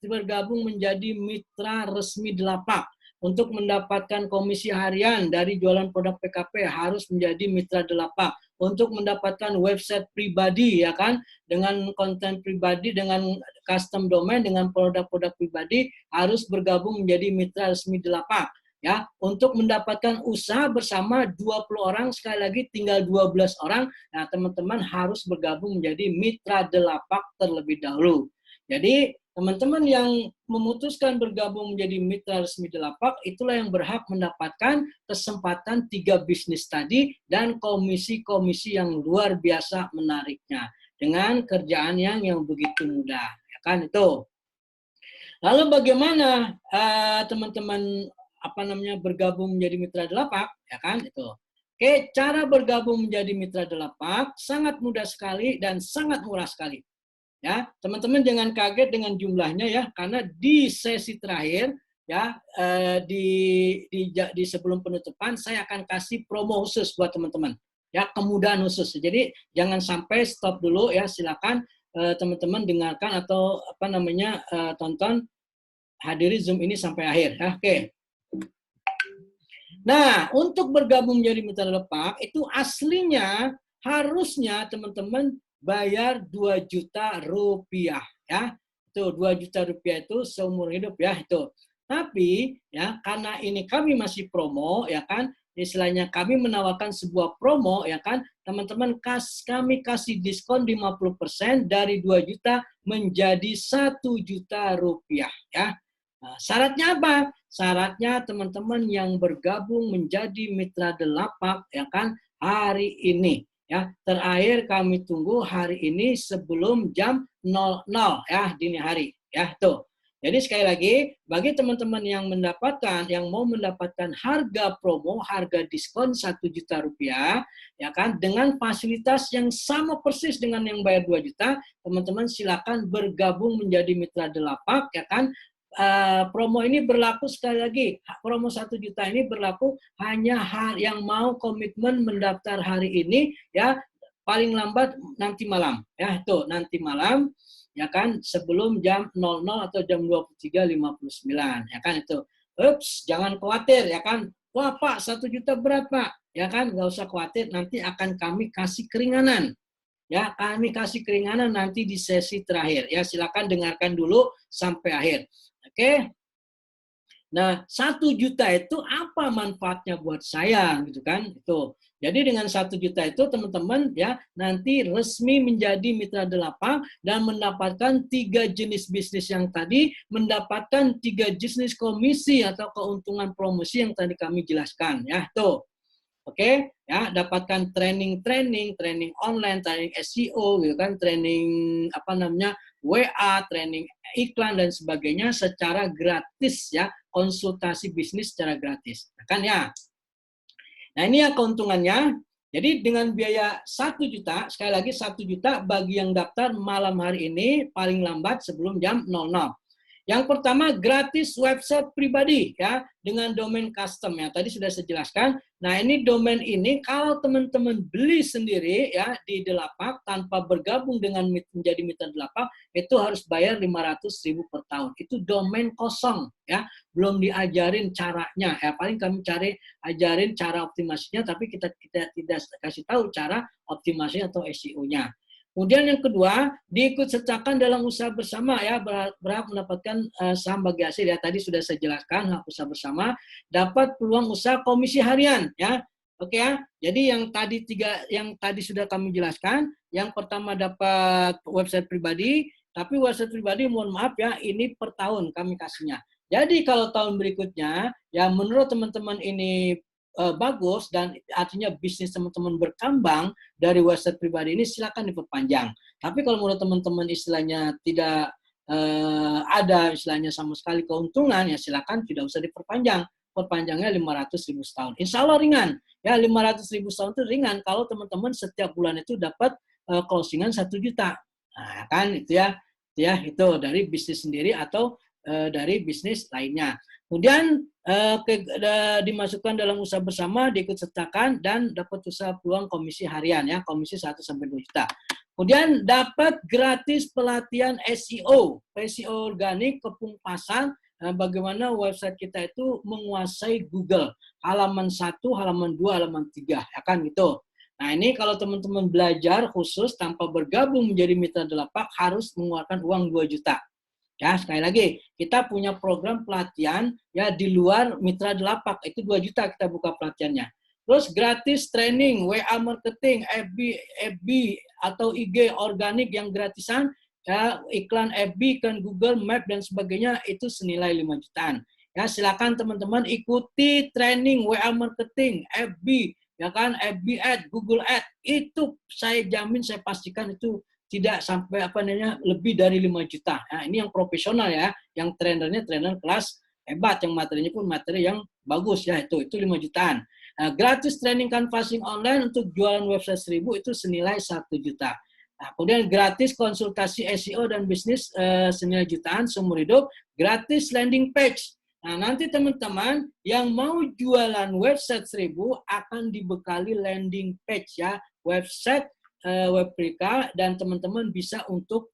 S1: bergabung menjadi mitra resmi Delapak. Untuk mendapatkan komisi harian dari jualan produk PKP harus menjadi mitra Delapak. Untuk mendapatkan website pribadi ya kan dengan konten pribadi, dengan custom domain, dengan produk-produk pribadi harus bergabung menjadi mitra resmi Delapak. Ya, untuk mendapatkan usaha bersama 20 orang, sekali lagi tinggal 12 orang, nah teman-teman harus bergabung menjadi mitra Delapak terlebih dahulu. Jadi teman-teman yang memutuskan bergabung menjadi mitra resmi Delapak, itulah yang berhak mendapatkan kesempatan 3 bisnis tadi dan komisi-komisi yang luar biasa menariknya dengan kerjaan yang begitu mudah, ya kan itu. Lalu bagaimana teman-teman bergabung menjadi mitra Delapak, ya kan itu. Oke, cara bergabung menjadi mitra Delapak sangat mudah sekali dan sangat murah sekali. Ya, teman-teman jangan kaget dengan jumlahnya ya, karena di sesi terakhir ya di sebelum penutupan saya akan kasih promo khusus buat teman-teman. Ya, kemudahan khusus. Jadi jangan sampai stop dulu ya, silakan teman-teman dengarkan atau tonton, hadiri Zoom ini sampai akhir ya. Oke. Nah, untuk bergabung menjadi mitra Delapak itu aslinya harusnya teman-teman bayar 2 juta rupiah ya. Itu 2 juta rupiah itu seumur hidup ya itu. Tapi ya karena ini kami masih promo ya kan, istilahnya kami menawarkan sebuah promo ya kan, teman-teman kami kasih diskon 50% dari 2 juta menjadi 1 juta rupiah ya. Nah, syaratnya apa? Syaratnya teman-teman yang bergabung menjadi mitra Delapak ya kan hari ini ya. Terakhir kami tunggu hari ini sebelum jam 00 ya dini hari ya tuh. Jadi sekali lagi bagi teman-teman yang mau mendapatkan harga promo, harga diskon 1 juta rupiah ya kan dengan fasilitas yang sama persis dengan yang bayar 2 juta, teman-teman silakan bergabung menjadi mitra Delapak ya kan. Promo ini berlaku sekali lagi, promo 1 juta ini berlaku hanya yang mau komitmen mendaftar hari ini ya, paling lambat nanti malam ya, itu nanti malam ya kan, sebelum jam 00 atau jam 23.59 ya kan itu. Ups, jangan khawatir ya kan, wah Pak 1 juta berat Pak ya kan, nggak usah khawatir, nanti akan kami kasih keringanan. Ya, kami kasih keringanan nanti di sesi terakhir. Ya, silakan dengarkan dulu sampai akhir. Oke. Nah, 1 juta itu apa manfaatnya buat saya gitu kan? Itu. Jadi dengan 1 juta itu teman-teman ya nanti resmi menjadi mitra Delapak dan mendapatkan 3 jenis bisnis yang tadi, mendapatkan 3 jenis komisi atau keuntungan promosi yang tadi kami jelaskan ya. Tuh. Oke, ya dapatkan training online, training SEO, gitu kan, training WA, training iklan dan sebagainya secara gratis ya, konsultasi bisnis secara gratis, kan ya. Nah ini ya keuntungannya. Jadi dengan biaya 1 juta, sekali lagi 1 juta bagi yang daftar malam hari ini paling lambat sebelum jam 00. Yang pertama gratis website pribadi ya dengan domain custom ya tadi sudah saya jelaskan. Nah ini domain ini kalau teman-teman beli sendiri ya di Delapak tanpa bergabung dengan menjadi mitra Delapak itu harus bayar 500.000 per tahun. Itu domain kosong ya, belum diajarin caranya ya, paling kami ajarin cara optimasinya tapi kita tidak kasih tahu cara optimasinya atau SEO-nya. Kemudian yang kedua, diikut sertakan dalam usaha bersama ya, berhak mendapatkan saham bagi hasil ya, tadi sudah saya jelaskan hak usaha bersama, dapat peluang usaha komisi harian ya. Oke ya. Jadi yang tadi sudah kami jelaskan, yang pertama dapat website pribadi, tapi website pribadi mohon maaf ya, ini per tahun kami kasihnya. Jadi kalau tahun berikutnya ya menurut teman-teman ini bagus dan artinya bisnis teman-teman berkembang dari website pribadi ini, silakan diperpanjang. Tapi kalau menurut teman-teman istilahnya tidak ada istilahnya sama sekali keuntungan, ya silakan tidak usah diperpanjang. Perpanjangnya 500.000 setahun. Insya Allah ringan. Ya 500.000 setahun itu ringan kalau teman-teman setiap bulan itu dapat closingan 1 juta. Nah, kan itu ya itu dari bisnis sendiri atau dari bisnis lainnya. Kemudian dimasukkan dalam usaha bersama, diikut sertakan dan dapat usaha peluang komisi harian ya, komisi 1 sampai 2 juta. Kemudian dapat gratis pelatihan SEO organik, kepung pasar, bagaimana website kita itu menguasai Google, halaman 1, halaman 2, halaman 3 ya kan gitu. Nah, ini kalau teman-teman belajar khusus tanpa bergabung menjadi mitra Delapak harus mengeluarkan uang 2 juta. Ya, sekali lagi, kita punya program pelatihan ya di luar mitra Delapak, itu 2 juta kita buka pelatihannya. Terus gratis training, WA marketing, FB atau IG organik yang gratisan, ya, iklan FB, iklan Google Map dan sebagainya itu senilai 5 jutaan. Ya, silakan teman-teman ikuti training WA marketing, FB, ya kan, FB Ad, Google Ad, itu saya jamin, saya pastikan itu tidak sampai lebih dari 5 juta. Nah, ini yang profesional ya, yang trainer kelas hebat, yang materinya pun materi yang bagus ya, itu 5 jutaan. Nah, gratis training canvassing online untuk jualan website 1000 itu senilai 1 juta. Nah, kemudian gratis konsultasi SEO dan bisnis senilai jutaan seumur hidup, gratis landing page. Nah, nanti teman-teman yang mau jualan website 1000 akan dibekali landing page ya, website Webprika, dan teman-teman bisa untuk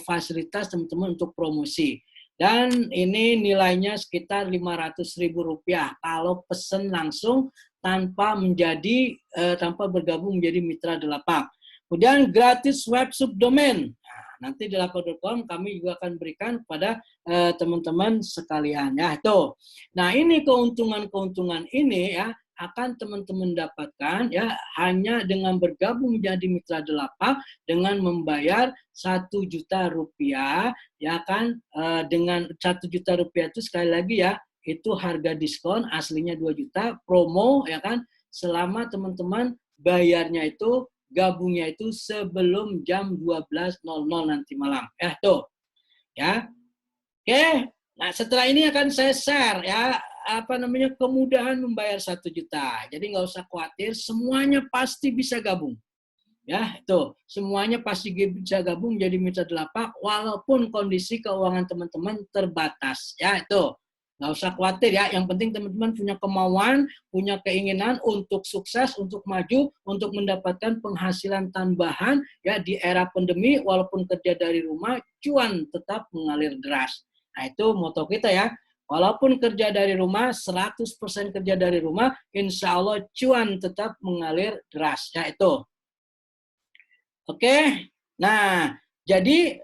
S1: fasilitas teman-teman untuk promosi. Dan ini nilainya sekitar Rp500.000 kalau pesen langsung tanpa bergabung menjadi mitra Delapak. Kemudian gratis web subdomain. Nanti di lapak.com kami juga akan berikan kepada teman-teman sekalian ya itu. Nah, ini keuntungan ini ya akan teman-teman dapatkan ya hanya dengan bergabung menjadi mitra Delapak dengan membayar Rp1.000.000 ya kan, dengan Rp1.000.000 itu sekali lagi ya itu harga diskon, aslinya 2 juta, promo ya kan, selama teman-teman bayarnya itu gabungnya itu sebelum jam 12.00 nanti malam. Ya, tuh. Ya. Oke. Nah, setelah ini akan saya share ya kemudahan membayar 1 juta. Jadi nggak usah khawatir, semuanya pasti bisa gabung. Ya, itu. Semuanya pasti bisa gabung jadi mitra Delapak walaupun kondisi keuangan teman-teman terbatas. Ya, itu. Nggak usah khawatir ya, yang penting teman-teman punya kemauan, punya keinginan untuk sukses, untuk maju, untuk mendapatkan penghasilan tambahan ya di era pandemi, walaupun kerja dari rumah, cuan tetap mengalir deras. Nah, itu moto kita ya. Walaupun kerja dari rumah, 100% kerja dari rumah, insya Allah cuan tetap mengalir deras. Ya, itu. Oke, nah jadi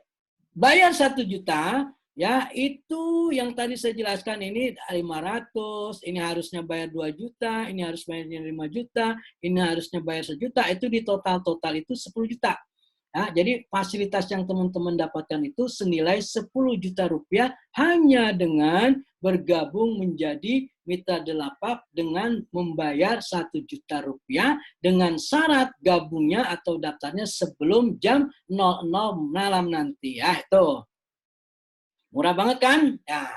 S1: bayar 1 juta, ya itu yang tadi saya jelaskan ini 500, ini harusnya bayar 2 juta, ini harus bayarnya 5 juta, ini harusnya bayar 1 juta, itu di total itu 10 juta. Ya, jadi fasilitas yang teman-teman dapatkan itu senilai 10 juta rupiah hanya dengan bergabung menjadi mitra Delapak dengan membayar 1 juta rupiah dengan syarat gabungnya atau daftarnya sebelum jam 00 malam nanti ya itu. Murah banget kan? Ya,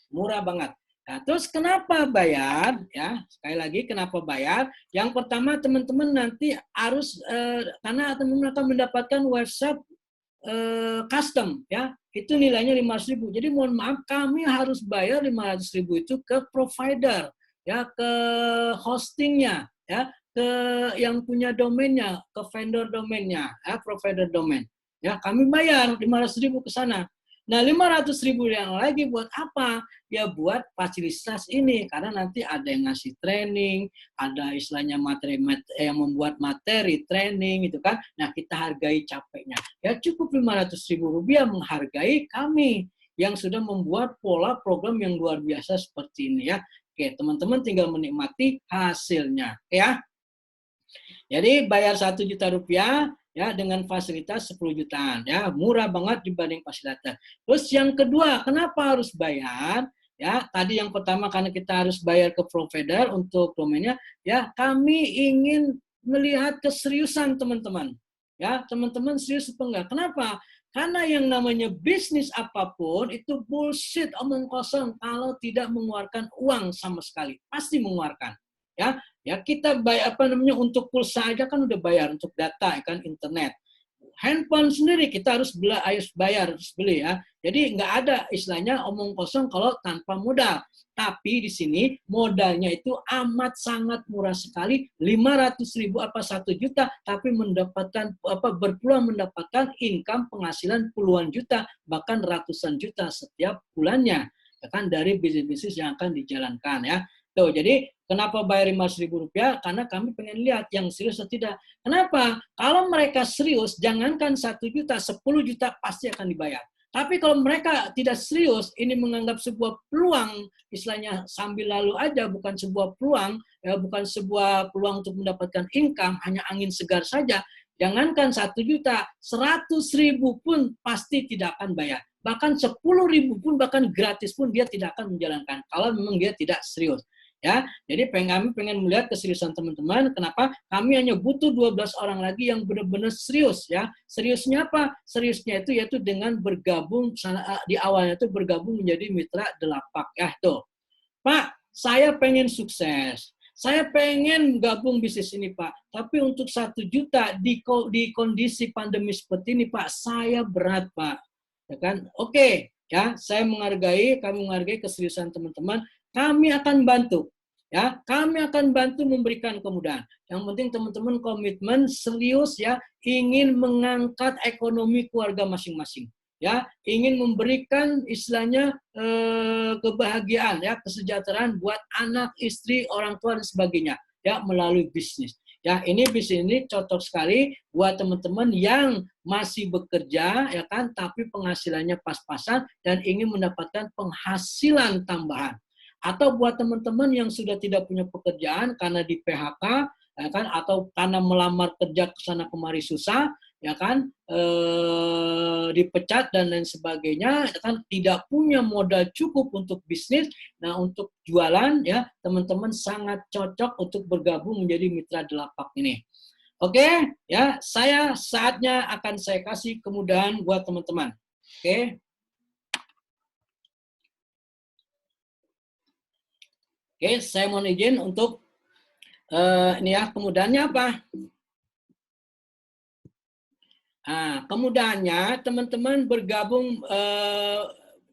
S1: murah banget. Nah, terus kenapa bayar? Ya, sekali lagi kenapa bayar? Yang pertama teman-teman nanti harus karena teman-teman akan mendapatkan website custom ya. Itu nilainya 500.000. Jadi mohon maaf kami harus bayar 500.000 itu ke provider ya, ke hostingnya ya, ke yang punya domainnya, ke vendor domainnya, ya, provider domain. Ya, kami bayar 500.000 ke sana. Nah, 500.000 yang lagi buat apa? Ya buat fasilitas ini, karena nanti ada yang ngasih training, ada istilahnya materi yang membuat materi training gitu kan. Nah, kita hargai capeknya. Ya cukup Rp500.000 menghargai kami yang sudah membuat pola program yang luar biasa seperti ini ya. Oke, teman-teman tinggal menikmati hasilnya ya. Jadi bayar 1 juta rupiah ya dengan fasilitas 10 jutaan ya, murah banget dibanding fasilitas. Terus yang kedua, kenapa harus bayar? Ya, tadi yang pertama karena kita harus bayar ke provider untuk domainnya, ya kami ingin melihat keseriusan teman-teman. Ya, teman-teman serius apa enggak? Kenapa? Karena yang namanya bisnis apapun itu bullshit, omong kosong kalau tidak mengeluarkan uang sama sekali. Pasti mengeluarkan. Ya kita bayar untuk pulsa aja kan udah bayar untuk data kan internet. Handphone sendiri kita harus bayar, harus beli ya. Jadi nggak ada istilahnya omong kosong kalau tanpa modal. Tapi di sini modalnya itu amat sangat murah sekali, 500.000 apa 1 juta, tapi mendapatkan berpeluang mendapatkan income penghasilan puluhan juta, bahkan ratusan juta setiap bulannya, ya kan, dari bisnis-bisnis yang akan dijalankan ya. Tuh, jadi kenapa bayar Rp500.000? Karena kami pengen lihat yang serius atau tidak. Kenapa? Kalau mereka serius, jangankan 1 juta, 10 juta pasti akan dibayar. Tapi kalau mereka tidak serius, ini menganggap sebuah peluang, istilahnya sambil lalu aja, bukan sebuah peluang, ya, bukan sebuah peluang untuk mendapatkan income, hanya angin segar saja, Jangankan 1 juta, 100.000 pun pasti tidak akan bayar. Bahkan 10.000 pun, bahkan gratis pun dia tidak akan menjalankan kalau memang dia tidak serius. Ya, jadi kami pengen melihat keseriusan teman-teman. Kenapa? Kami hanya butuh 12 orang lagi yang benar-benar serius, ya. Seriusnya apa? Seriusnya itu yaitu dengan bergabung di awalnya itu bergabung menjadi mitra Delapak, ya tuh. Pak, saya pengen sukses. Saya pengen gabung bisnis ini, Pak. Tapi untuk 1 juta di kondisi pandemi seperti ini, Pak, saya berat, Pak. Ya kan? Oke, ya, kami menghargai keseriusan teman-teman. Kami akan bantu. Ya, kami akan bantu memberikan kemudahan. Yang penting teman-teman komitmen serius, ya, ingin mengangkat ekonomi keluarga masing-masing. Ya, ingin memberikan istilahnya kebahagiaan, ya, kesejahteraan buat anak, istri, orang tua dan sebagainya, ya, melalui bisnis. Ya, bisnis ini cocok sekali buat teman-teman yang masih bekerja, ya kan, tapi penghasilannya pas-pasan dan ingin mendapatkan penghasilan tambahan. Atau buat teman-teman yang sudah tidak punya pekerjaan karena di PHK, ya kan, atau karena melamar kerja ke sana kemari susah, ya kan, dipecat dan lain sebagainya, ya kan, tidak punya modal cukup untuk bisnis. Nah, untuk jualan, ya, teman-teman sangat cocok untuk bergabung menjadi mitra Delapak ini. Oke, ya, saatnya akan saya kasih kemudahan buat teman-teman. Oke. Oke, saya mohon izin untuk ini ya, kemudahannya apa? Nah, kemudahannya teman-teman bergabung,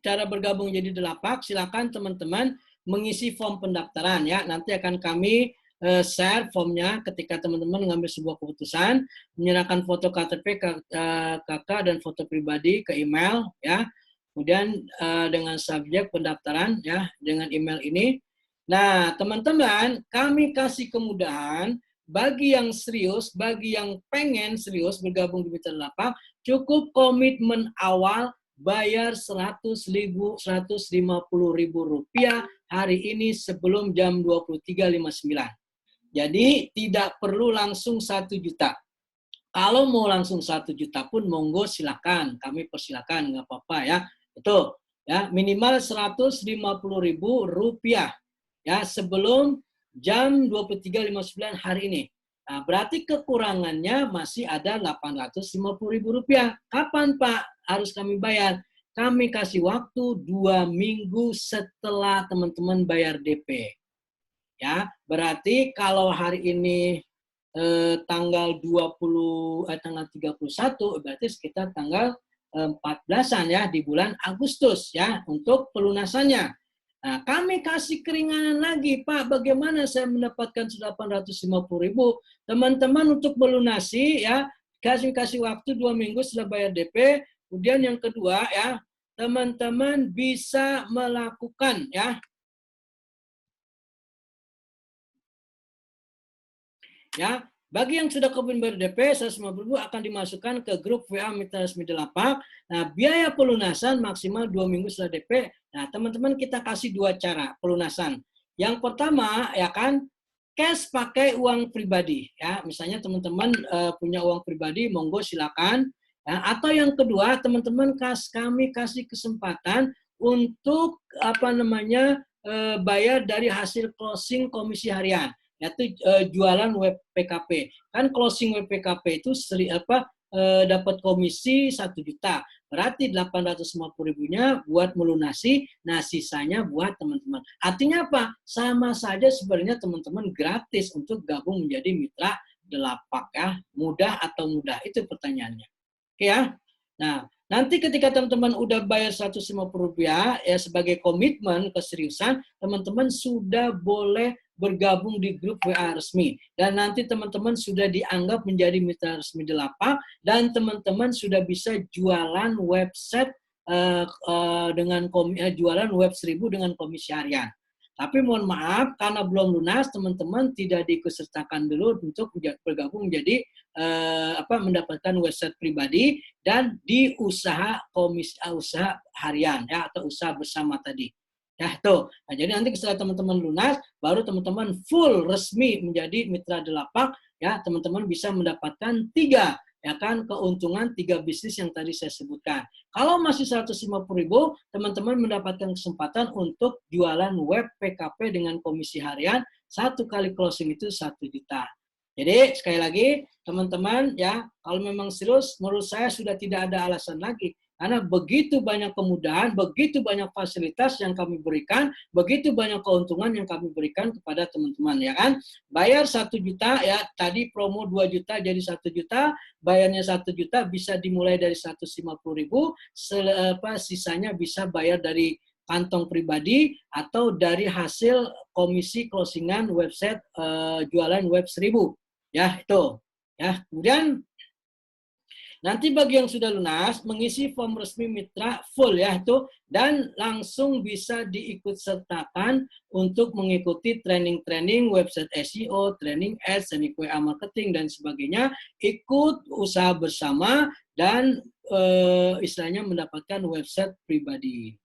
S1: cara bergabung jadi Delapak, silakan teman-teman mengisi form pendaftaran, ya. Nanti akan kami share formnya ketika teman-teman mengambil sebuah keputusan, menyerahkan foto KTP kakak dan foto pribadi ke email, ya. Kemudian dengan subjek pendaftaran, ya, dengan email ini. Nah, teman-teman, kami kasih kemudahan bagi yang serius, bagi yang pengen serius bergabung di Mitra Delapak, cukup komitmen awal bayar Rp150.000 hari ini sebelum jam 23.59. Jadi tidak perlu langsung 1 juta. Kalau mau langsung 1 juta pun monggo silakan, kami persilakan, nggak apa-apa, ya. Itu, ya, minimal Rp150.000 ya sebelum jam 23.59 hari ini. Nah, berarti kekurangannya masih ada Rp850.000. Kapan, Pak, harus kami bayar? Kami kasih waktu 2 minggu setelah teman-teman bayar DP. Ya, berarti kalau hari ini tanggal 31, berarti sekitar tanggal 14-an, ya, di bulan Agustus, ya, untuk pelunasannya. Nah, kami kasih keringanan lagi, Pak, bagaimana saya mendapatkan Rp850.000? Teman-teman untuk melunasi, ya, kasih waktu 2 minggu setelah bayar DP. Kemudian yang kedua, ya, teman-teman bisa melakukan, ya, bagi yang sudah komitmen bayar DP, Rp150.000 akan dimasukkan ke grup WA Mitra Resmi Delapak. Nah, biaya pelunasan maksimal 2 minggu setelah DP. Nah, teman-teman, kita kasih 2 cara pelunasan. Yang pertama, ya kan, cash pakai uang pribadi. Ya, misalnya teman-teman punya uang pribadi, monggo silakan. Ya, atau yang kedua, teman-teman kami kasih kesempatan untuk bayar dari hasil closing komisi harian, yaitu jualan web PKP. Kan closing web PKP itu dapat komisi 1 juta. Berarti 850.000-nya buat melunasi, nah sisanya buat teman-teman. Artinya apa? Sama saja sebenarnya teman-teman gratis untuk gabung menjadi mitra Delapak, ya. Mudah atau mudah? Itu pertanyaannya. Oke, ya. Nah, nanti ketika teman-teman udah bayar Rp150 ya sebagai komitmen keseriusan, teman-teman sudah boleh bergabung di grup WA resmi. Dan nanti teman-teman sudah dianggap menjadi mitra resmi Delapak dan teman-teman sudah bisa jualan website jualan web 1000 dengan komisi harian. Tapi mohon maaf, karena belum lunas, teman-teman tidak diikutsertakan dulu untuk bergabung menjadi mendapatkan website pribadi dan di usaha harian, ya, atau usaha bersama tadi. Ya, tuh. Nah, jadi nanti setelah teman-teman lunas, baru teman-teman full resmi menjadi mitra Delapak ya teman-teman bisa mendapatkan 3 ya kan keuntungan 3 bisnis yang tadi saya sebutkan. Kalau masih 150.000, teman-teman mendapatkan kesempatan untuk jualan web PKP dengan komisi harian 1 kali closing itu 1 juta. Jadi sekali lagi teman-teman ya, kalau memang serius menurut saya sudah tidak ada alasan lagi. Karena begitu banyak kemudahan, begitu banyak fasilitas yang kami berikan, begitu banyak keuntungan yang kami berikan kepada teman-teman ya kan. Bayar 1 juta ya, tadi promo 2 juta jadi 1 juta, bayarnya 1 juta bisa dimulai dari 150.000, sisanya bisa bayar dari kantong pribadi atau dari hasil komisi closingan website jualan web 1000. Ya, itu. Ya, kemudian nanti bagi yang sudah lunas, mengisi form resmi mitra full ya itu, dan langsung bisa diikutsertakan untuk mengikuti training-training website SEO, training ads, training WA marketing, dan sebagainya, ikut usaha bersama, dan istilahnya mendapatkan website pribadi.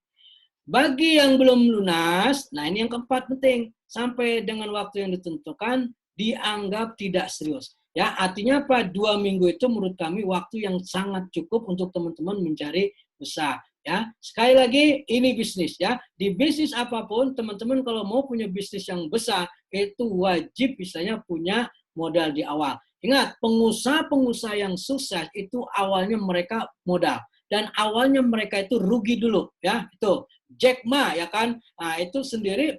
S1: Bagi yang belum lunas, nah ini yang keempat penting, sampai dengan waktu yang ditentukan, dianggap tidak serius. Ya, artinya apa? 2 minggu itu menurut kami waktu yang sangat cukup untuk teman-teman mencari usaha. Ya, sekali lagi ini bisnis ya. Di bisnis apapun, teman-teman kalau mau punya bisnis yang besar, itu wajib misalnya punya modal di awal. Ingat, pengusaha-pengusaha yang sukses itu awalnya mereka modal. Dan awalnya mereka itu rugi dulu. Ya, itu. Jack Ma, ya kan? Nah, itu sendiri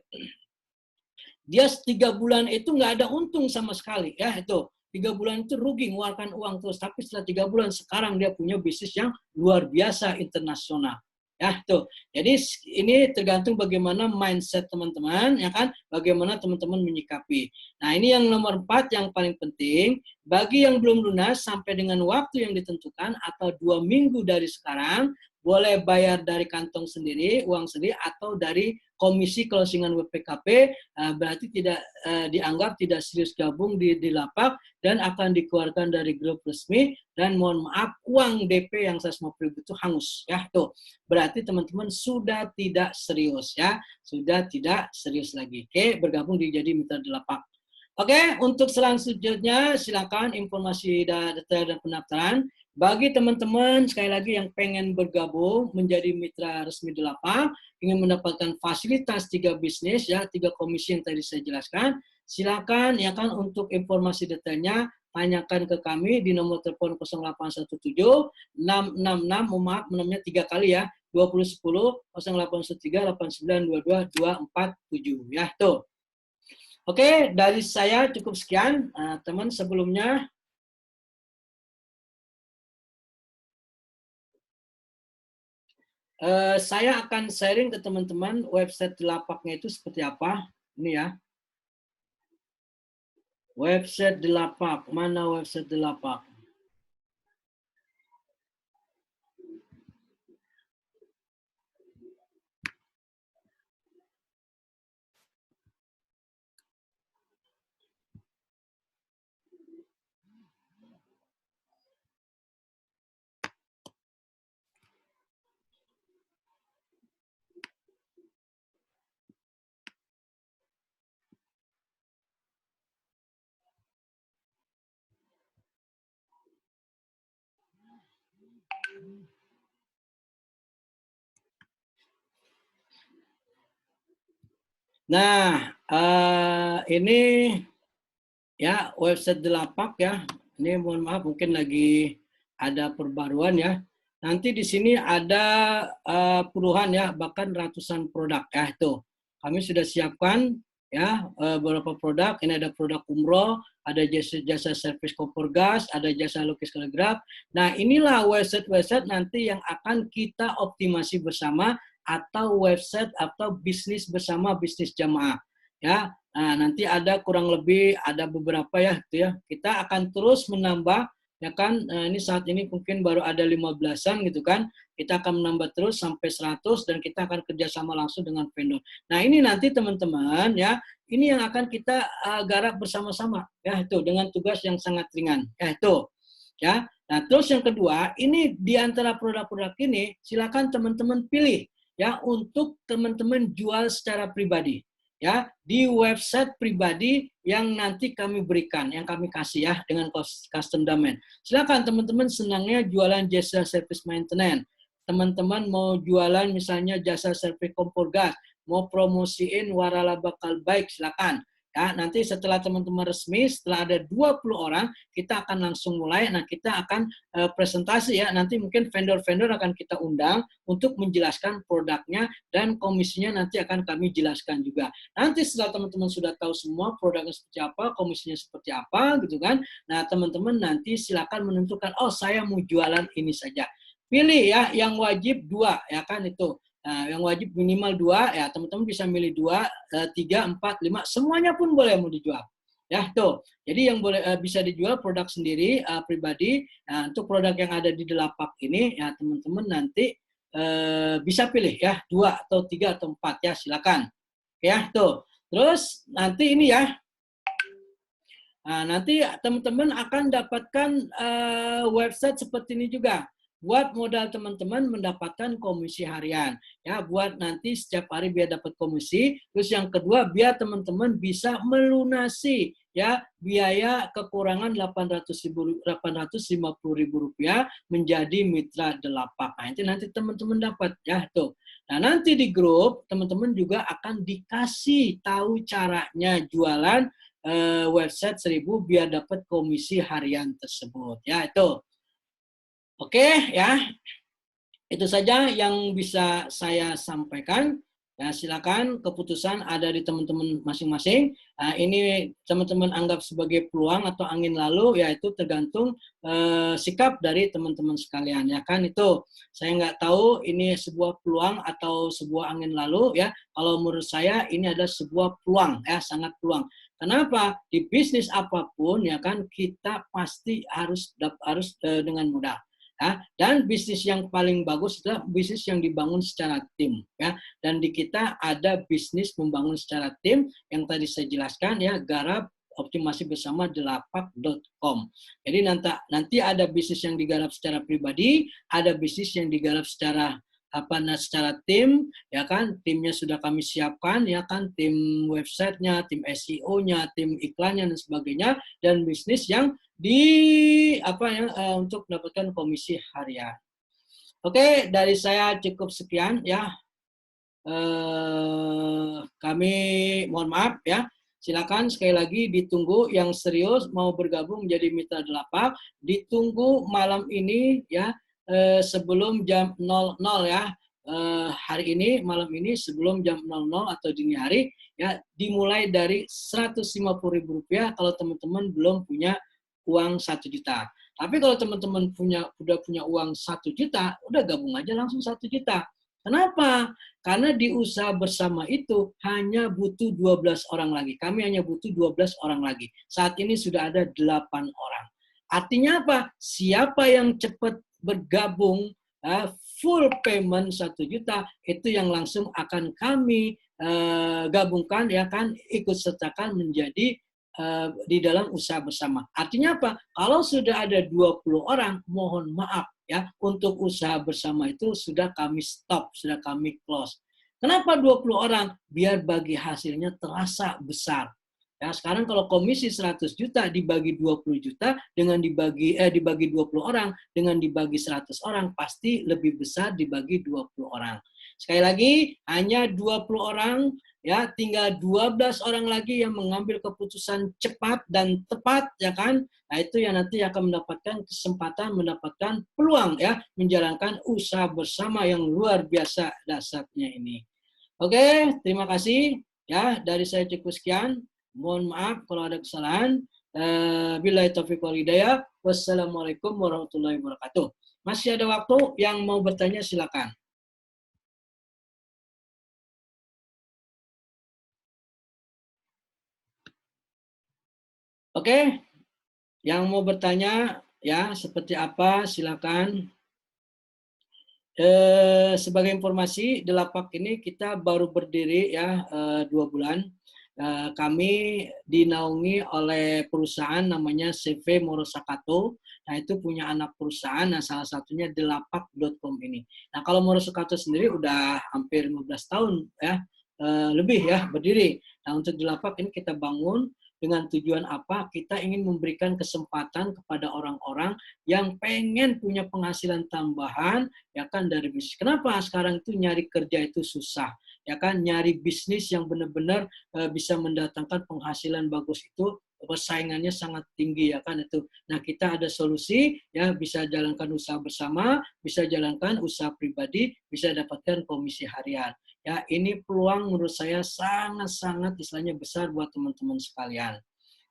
S1: dia 3 bulan itu nggak ada untung sama sekali, ya itu 3 bulan itu rugi mengeluarkan uang terus, tapi setelah 3 bulan sekarang dia punya bisnis yang luar biasa internasional, ya itu. Jadi ini tergantung bagaimana mindset teman-teman, ya kan, bagaimana teman-teman menyikapi. Nah ini yang nomor 4 yang paling penting, bagi yang belum lunas sampai dengan waktu yang ditentukan atau 2 minggu dari sekarang, boleh bayar dari kantong sendiri, uang sendiri, atau dari komisi closingan WPKP, berarti tidak dianggap tidak serius gabung di lapak dan akan dikeluarkan dari grup resmi, dan mohon maaf uang DP yang 150.000 itu hangus ya tuh. Berarti teman-teman sudah tidak serius ya, sudah tidak serius lagi. Oke, bergabung jadi mitra di lapak. Oke, untuk selanjutnya silakan informasi detail dan pendaftaran. Bagi teman-teman sekali lagi yang pengen bergabung menjadi mitra resmi di lapak, ingin mendapatkan fasilitas 3 bisnis ya, 3 komisi yang tadi saya jelaskan, silakan ya kan untuk informasi detailnya tanyakan ke kami di nomor telepon 0817 666, maaf nomornya 3 kali ya, 2010 0813 8922 247 ya tuh. Oke, dari saya cukup sekian, teman sebelumnya. Saya akan sharing ke teman-teman website di lapaknya itu seperti apa. Ini ya. Website di lapak. Mana website di lapak? Nah, ini ya website di lapak ya. Ini mohon maaf mungkin lagi ada perbaruan ya. Nanti di sini ada puluhan ya, bahkan ratusan produk ya itu. Kami sudah siapkan ya beberapa produk. Ini ada produk umroh, ada jasa servis kompor gas, ada jasa lukis kaligraf. Nah inilah website-website nanti yang akan kita optimasi bersama, atau website atau bisnis bersama, bisnis jamaah ya. Nah, nanti ada kurang lebih ada beberapa ya gitu ya. Kita akan terus menambah ya kan. Ini saat ini mungkin baru ada 15-an gitu kan. Kita akan menambah terus sampai 100 dan kita akan kerjasama langsung dengan vendor. Nah, ini nanti teman-teman ya, ini yang akan kita garap bersama-sama ya itu dengan tugas yang sangat ringan. Ya itu. Ya. Nah, terus yang kedua, ini di antara produk-produk ini silakan teman-teman pilih ya untuk teman-teman jual secara pribadi. ya di website pribadi yang nanti kami berikan, yang kami kasih ya dengan custom domain. Silakan teman-teman senangnya jualan jasa service maintenance. Teman-teman mau jualan misalnya jasa servis kompor gas, mau promosiin warala bakal baik, silakan. Ya, nanti setelah teman-teman resmi, setelah ada 20 orang, kita akan langsung mulai. Nah, kita akan presentasi ya. Nanti mungkin vendor-vendor akan kita undang untuk menjelaskan produknya dan komisinya nanti akan kami jelaskan juga. Nanti setelah teman-teman sudah tahu semua produknya seperti apa, komisinya seperti apa, gitu kan. Nah, teman-teman nanti silakan menentukan, oh saya mau jualan ini saja. Pilih ya, yang wajib 2, ya kan itu. Nah, yang wajib minimal 2, ya teman-teman bisa milih 2, 3, 4, 5, semuanya pun boleh mau dijual. Ya, tuh. Jadi yang boleh bisa dijual produk sendiri, pribadi. Nah, untuk produk yang ada di Delapak ini, ya teman-teman nanti bisa pilih ya, 2 atau 3 atau 4 ya, silakan. Ya, tuh. Terus nanti ini ya, nah, nanti teman-teman akan dapatkan website seperti ini juga. Buat modal teman-teman mendapatkan komisi harian. Ya, buat nanti setiap hari biar dapat komisi. Terus yang kedua, biar teman-teman bisa melunasi ya biaya kekurangan Rp850.000 menjadi mitra Delapak. Nah, itu nanti teman-teman dapat ya tuh. Nah, nanti di grup teman-teman juga akan dikasih tahu caranya jualan website 1000 biar dapat komisi harian tersebut. Ya, itu. Oke, ya. Itu saja yang bisa saya sampaikan. Ya, silakan keputusan ada di teman-teman masing-masing. Nah, ini teman-teman anggap sebagai peluang atau angin lalu, yaitu tergantung sikap dari teman-teman sekalian. Ya kan itu, saya nggak tahu ini sebuah peluang atau sebuah angin lalu. Ya, kalau menurut saya ini adalah sebuah peluang, ya sangat peluang. Kenapa? Di bisnis apapun, ya kan kita pasti harus dengan modal. Ya, dan bisnis yang paling bagus adalah bisnis yang dibangun secara tim ya, dan di kita ada bisnis membangun secara tim yang tadi saya jelaskan ya, garap optimasi bersama delapak.com. Jadi nanti ada bisnis yang digarap secara pribadi, ada bisnis yang digarap secara secara tim, ya kan, timnya sudah kami siapkan, ya kan, tim websitenya, tim SEO-nya, tim iklannya dan sebagainya, dan bisnis yang untuk mendapatkan komisi harian. Oke, dari saya cukup sekian ya. Kami mohon maaf ya. Silakan sekali lagi ditunggu yang serius mau bergabung menjadi mitra Delapak, ditunggu malam ini ya, sebelum jam 00 ya. Hari ini, malam ini sebelum jam 00 atau dini hari ya, dimulai dari Rp150.000 kalau teman-teman belum punya uang 1 juta. Tapi kalau teman-teman udah punya uang 1 juta, udah gabung aja langsung 1 juta. Kenapa? Karena di usaha bersama itu hanya butuh 12 orang lagi. Kami hanya butuh 12 orang lagi. Saat ini sudah ada 8 orang. Artinya apa? Siapa yang cepat bergabung, full payment 1 juta, itu yang langsung akan kami gabungkan, ya kan, ikut sertakan menjadi di dalam usaha bersama. Artinya apa? Kalau sudah ada 20 orang, mohon maaf ya, untuk usaha bersama itu sudah kami stop, sudah kami close. Kenapa 20 orang? Biar bagi hasilnya terasa besar. Ya, sekarang kalau komisi 100 juta dibagi 20 juta dengan dibagi 20 orang dengan dibagi 100 orang pasti lebih besar dibagi 20 orang. Sekali lagi, hanya 20 orang, ya, tinggal 12 orang lagi yang mengambil keputusan cepat dan tepat, ya kan? Nah, itu yang nanti akan mendapatkan kesempatan, mendapatkan peluang ya menjalankan usaha bersama yang luar biasa dahsyatnya ini. Oke, terima kasih ya, dari saya cukup sekian. Mohon maaf kalau ada kesalahan. Billahi taufiq wal hidayah. Wassalamualaikum warahmatullahi wabarakatuh. Masih ada waktu, yang mau bertanya silakan. Oke, yang mau bertanya ya seperti apa silakan. Sebagai informasi, Delapak ini kita baru berdiri ya 2 bulan. Kami dinaungi oleh perusahaan namanya CV Morosakato. Nah, itu punya anak perusahaan, nah salah satunya Delapak.com ini. Nah, kalau Morosakato sendiri udah hampir 15 tahun ya lebih ya berdiri. Nah, untuk di lapak ini kita bangun dengan tujuan apa? Kita ingin memberikan kesempatan kepada orang-orang yang pengen punya penghasilan tambahan ya kan dari bisnis. Kenapa sekarang itu nyari kerja itu susah? Ya kan, nyari bisnis yang benar-benar bisa mendatangkan penghasilan bagus itu persaingannya sangat tinggi ya kan itu. Nah, kita ada solusi ya, bisa jalankan usaha bersama, bisa jalankan usaha pribadi, bisa dapatkan komisi harian. Ya, ini peluang menurut saya sangat-sangat istilahnya besar buat teman-teman sekalian.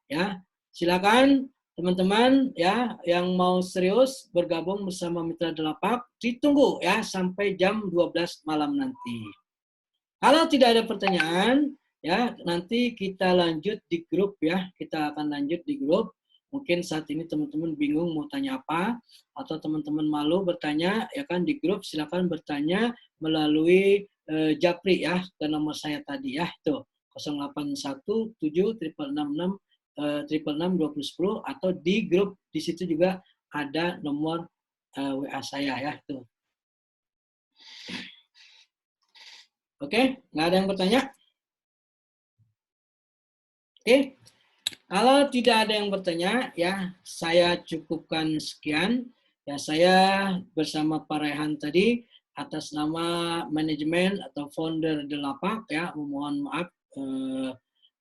S1: Ya, silakan teman-teman ya yang mau serius bergabung bersama Mitra Delapak, ditunggu ya sampai jam 12 malam nanti. Kalau tidak ada pertanyaan, ya nanti kita lanjut di grup ya. Kita akan lanjut di grup. Mungkin saat ini teman-teman bingung mau tanya apa, atau teman-teman malu bertanya, ya kan di grup silakan bertanya melalui Japri ya, ke nomor saya tadi ya, itu 0817 666 atau di grup di situ juga ada nomor WA saya ya, itu. Oke, nggak ada yang bertanya? Oke, kalau tidak ada yang bertanya, ya saya cukupkan sekian. Ya, saya bersama Pak Rehan tadi atas nama manajemen atau founder Delapak ya, mohon maaf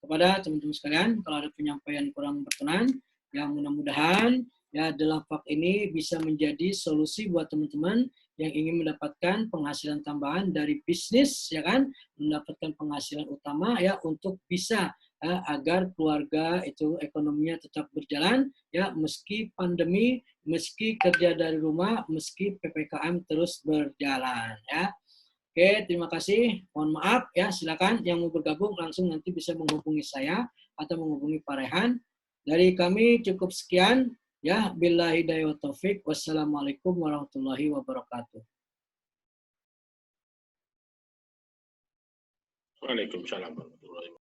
S1: kepada teman-teman sekalian kalau ada penyampaian kurang berkenan. Ya, mudah-mudahan ya Delapak ini bisa menjadi solusi buat teman-teman yang ingin mendapatkan penghasilan tambahan dari bisnis, ya kan, mendapatkan penghasilan utama ya untuk bisa agar keluarga itu ekonominya tetap berjalan ya meski pandemi, meski kerja dari rumah, meski PPKM terus berjalan ya. Oke, terima kasih. Mohon maaf ya, silakan yang mau bergabung langsung nanti bisa menghubungi saya atau menghubungi Pak Rehan. Dari kami cukup sekian ya. Billahi hidayah wa taufik. Wassalamualaikum warahmatullahi wabarakatuh.
S4: Waalaikumsalam warahmatullahi wabarakatuh.